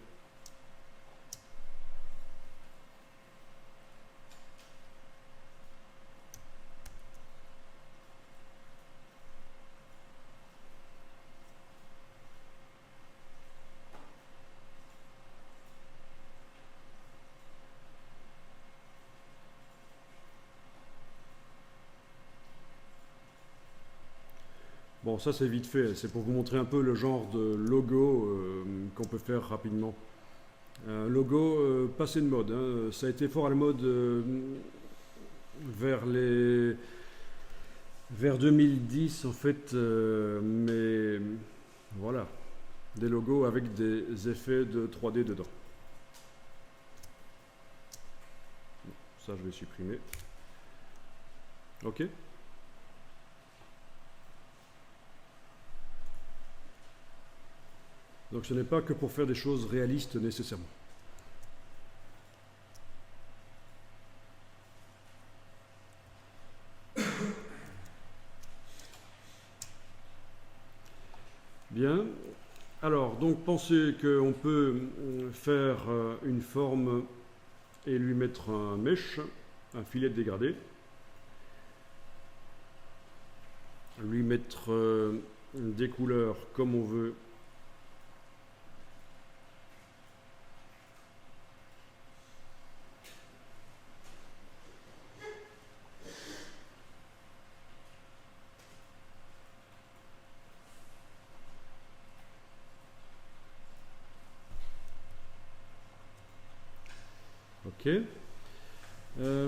Bon, ça c'est vite fait, c'est pour vous montrer un peu le genre de logo qu'on peut faire rapidement. Un logo passé de mode, hein. Ça a été fort à la mode vers 2010 en fait, mais voilà, des logos avec des effets de 3D dedans. Ça je vais supprimer. Ok. Donc ce n'est pas que pour faire des choses réalistes nécessairement. Bien. Alors, donc pensez qu'on peut faire une forme et lui mettre un mesh, un filet de dégradé. Lui mettre des couleurs comme on veut. Ok.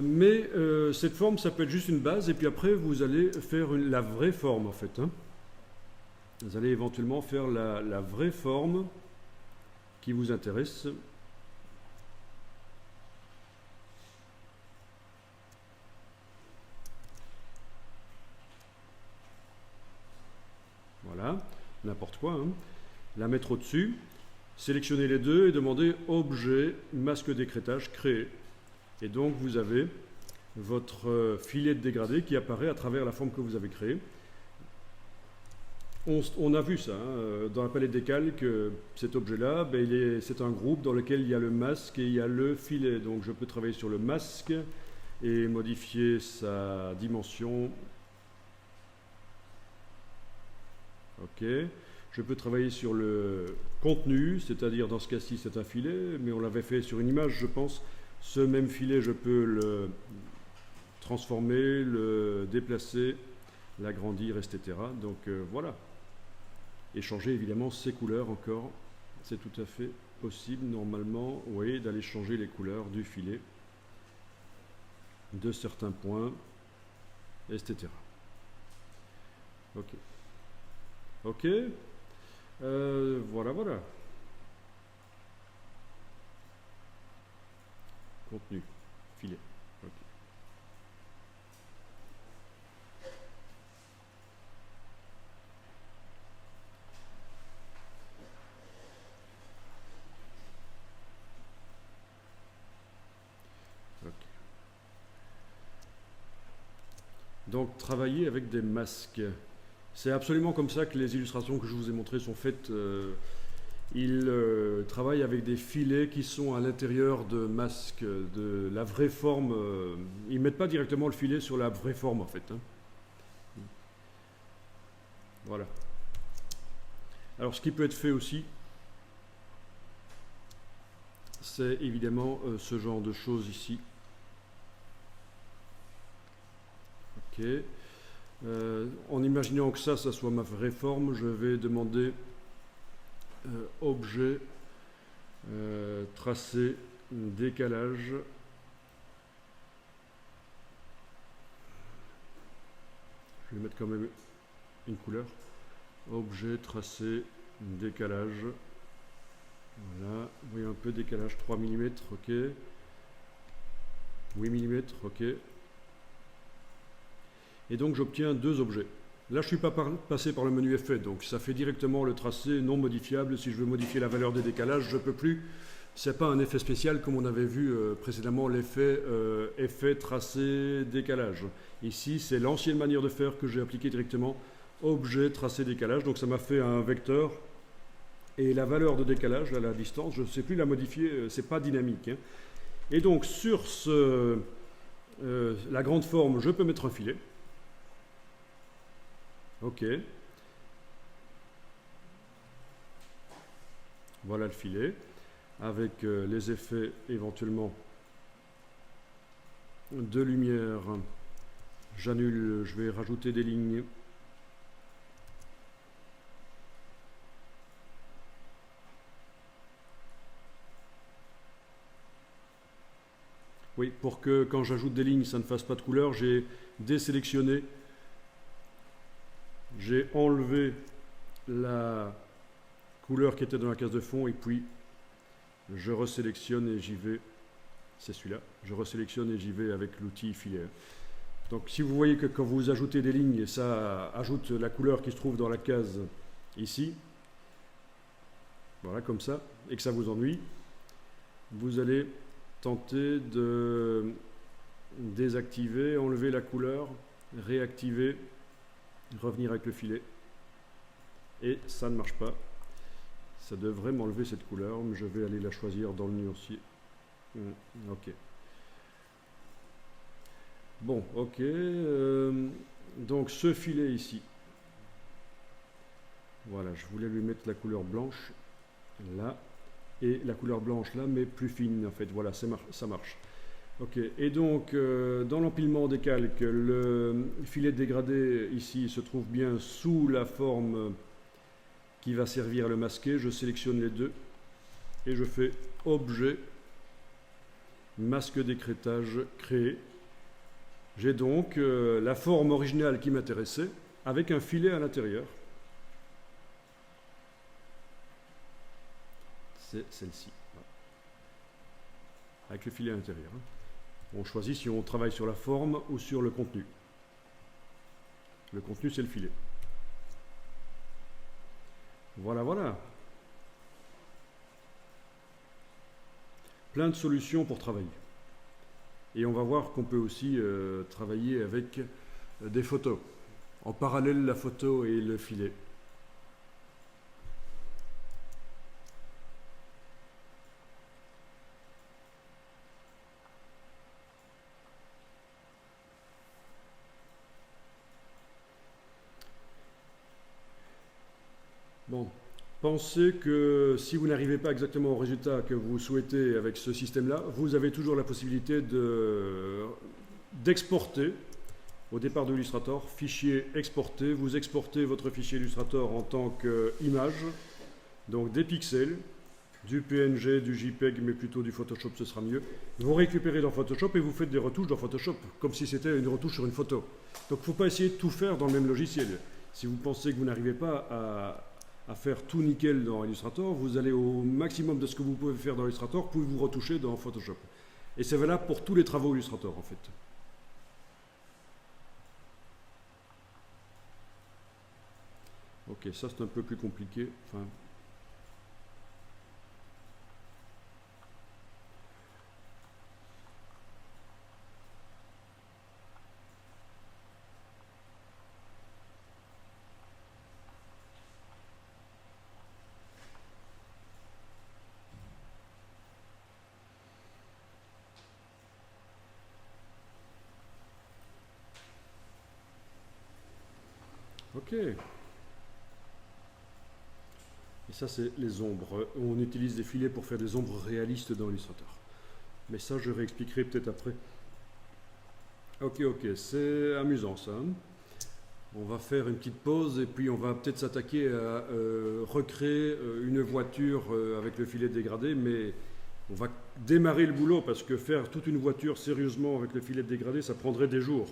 Mais cette forme, ça peut être juste une base, et puis après, vous allez faire la vraie forme, en fait. Hein. Vous allez éventuellement faire la vraie forme qui vous intéresse. Voilà, n'importe quoi. Hein. La mettre au-dessus. Sélectionnez les deux et demandez Objet, masque d'écrêtage, créer. Et donc vous avez votre filet de dégradé qui apparaît à travers la forme que vous avez créée. On a vu ça hein, dans la palette des calques, cet objet-là, ben, c'est un groupe dans lequel il y a le masque et il y a le filet. Donc je peux travailler sur le masque et modifier sa dimension. Ok. Je peux travailler sur le contenu, c'est-à-dire dans ce cas-ci c'est un filet, mais on l'avait fait sur une image je pense. Ce même filet je peux le transformer, le déplacer, l'agrandir, etc. Donc voilà. Et changer évidemment ses couleurs encore. C'est tout à fait possible normalement, oui, d'aller changer les couleurs du filet de certains points, etc. Ok. Ok. Voilà. Contenu, filet. Okay. Okay. Donc, travailler avec des masques. C'est absolument comme ça que les illustrations que je vous ai montrées sont faites. Ils travaillent avec des filets qui sont à l'intérieur de masques, de la vraie forme. Ils ne mettent pas directement le filet sur la vraie forme en fait. Hein. Voilà. Alors ce qui peut être fait aussi, c'est évidemment ce genre de choses ici. Ok. En imaginant que ça soit ma vraie forme, je vais demander objet, tracé, décalage. Je vais mettre quand même une couleur. Objet, tracé, décalage. Voilà, vous voyez un peu décalage 3 mm, ok. 8 mm, ok. Et donc j'obtiens deux objets. Là, je ne suis pas passé par le menu effet, donc ça fait directement le tracé non modifiable. Si je veux modifier la valeur des décalages, je ne peux plus. Ce n'est pas un effet spécial comme on avait vu précédemment, l'effet effet tracé décalage. Ici, c'est l'ancienne manière de faire que j'ai appliquée directement. Objet, tracé, décalage. Donc ça m'a fait un vecteur. Et la valeur de décalage, là, la distance, je ne sais plus la modifier, ce n'est pas dynamique. Hein. Et donc sur la grande forme, je peux mettre un filet. Ok. Voilà le filet, avec les effets éventuellement de lumière. J'annule, je vais rajouter des lignes. Oui, pour que quand j'ajoute des lignes, ça ne fasse pas de couleur, j'ai désélectionné, j'ai enlevé la couleur qui était dans la case de fond et puis je resélectionne et j'y vais, c'est celui-là, je resélectionne et j'y vais avec l'outil filet. Donc si vous voyez que quand vous ajoutez des lignes, ça ajoute la couleur qui se trouve dans la case ici, voilà comme ça, et que ça vous ennuie, vous allez tenter de désactiver, enlever la couleur, réactiver, revenir avec le filet, et ça ne marche pas. Ça devrait m'enlever cette couleur, mais je vais aller la choisir dans le nuancier. Ok. Bon, ok. Donc ce filet ici. Voilà, je voulais lui mettre la couleur blanche là. Et la couleur blanche là, mais plus fine en fait. Voilà, ça marche. Ok. Et donc, dans l'empilement des calques, le filet dégradé ici se trouve bien sous la forme qui va servir à le masquer. Je sélectionne les deux et je fais Objet, masque d'écrêtage créé. J'ai donc la forme originale qui m'intéressait avec un filet à l'intérieur. C'est celle-ci. Voilà. Avec le filet à l'intérieur. On choisit si on travaille sur la forme ou sur le contenu. Le contenu, c'est le filet. Voilà, voilà. Plein de solutions pour travailler. Et on va voir qu'on peut aussi travailler avec des photos. En parallèle, la photo et le filet. Bon, pensez que si vous n'arrivez pas exactement au résultat que vous souhaitez avec ce système-là, vous avez toujours la possibilité d'exporter au départ de Illustrator, fichier exporté, vous exportez votre fichier Illustrator en tant qu'image, donc des pixels, du PNG, du JPEG, mais plutôt du Photoshop, ce sera mieux. Vous récupérez dans Photoshop et vous faites des retouches dans Photoshop, comme si c'était une retouche sur une photo. Donc il ne faut pas essayer de tout faire dans le même logiciel. Si vous pensez que vous n'arrivez pas à faire tout nickel dans Illustrator, vous allez au maximum de ce que vous pouvez faire dans Illustrator, pouvez vous retoucher dans Photoshop. Et c'est valable pour tous les travaux Illustrator en fait. Ok, ça c'est un peu plus compliqué. Enfin, ok. Et ça, c'est les ombres. On utilise des filets pour faire des ombres réalistes dans Illustrator. Mais ça, je réexpliquerai peut-être après. Ok, ok, c'est amusant ça. On va faire une petite pause et puis on va peut-être s'attaquer à recréer une voiture avec le filet dégradé, mais on va démarrer le boulot parce que faire toute une voiture sérieusement avec le filet dégradé, ça prendrait des jours.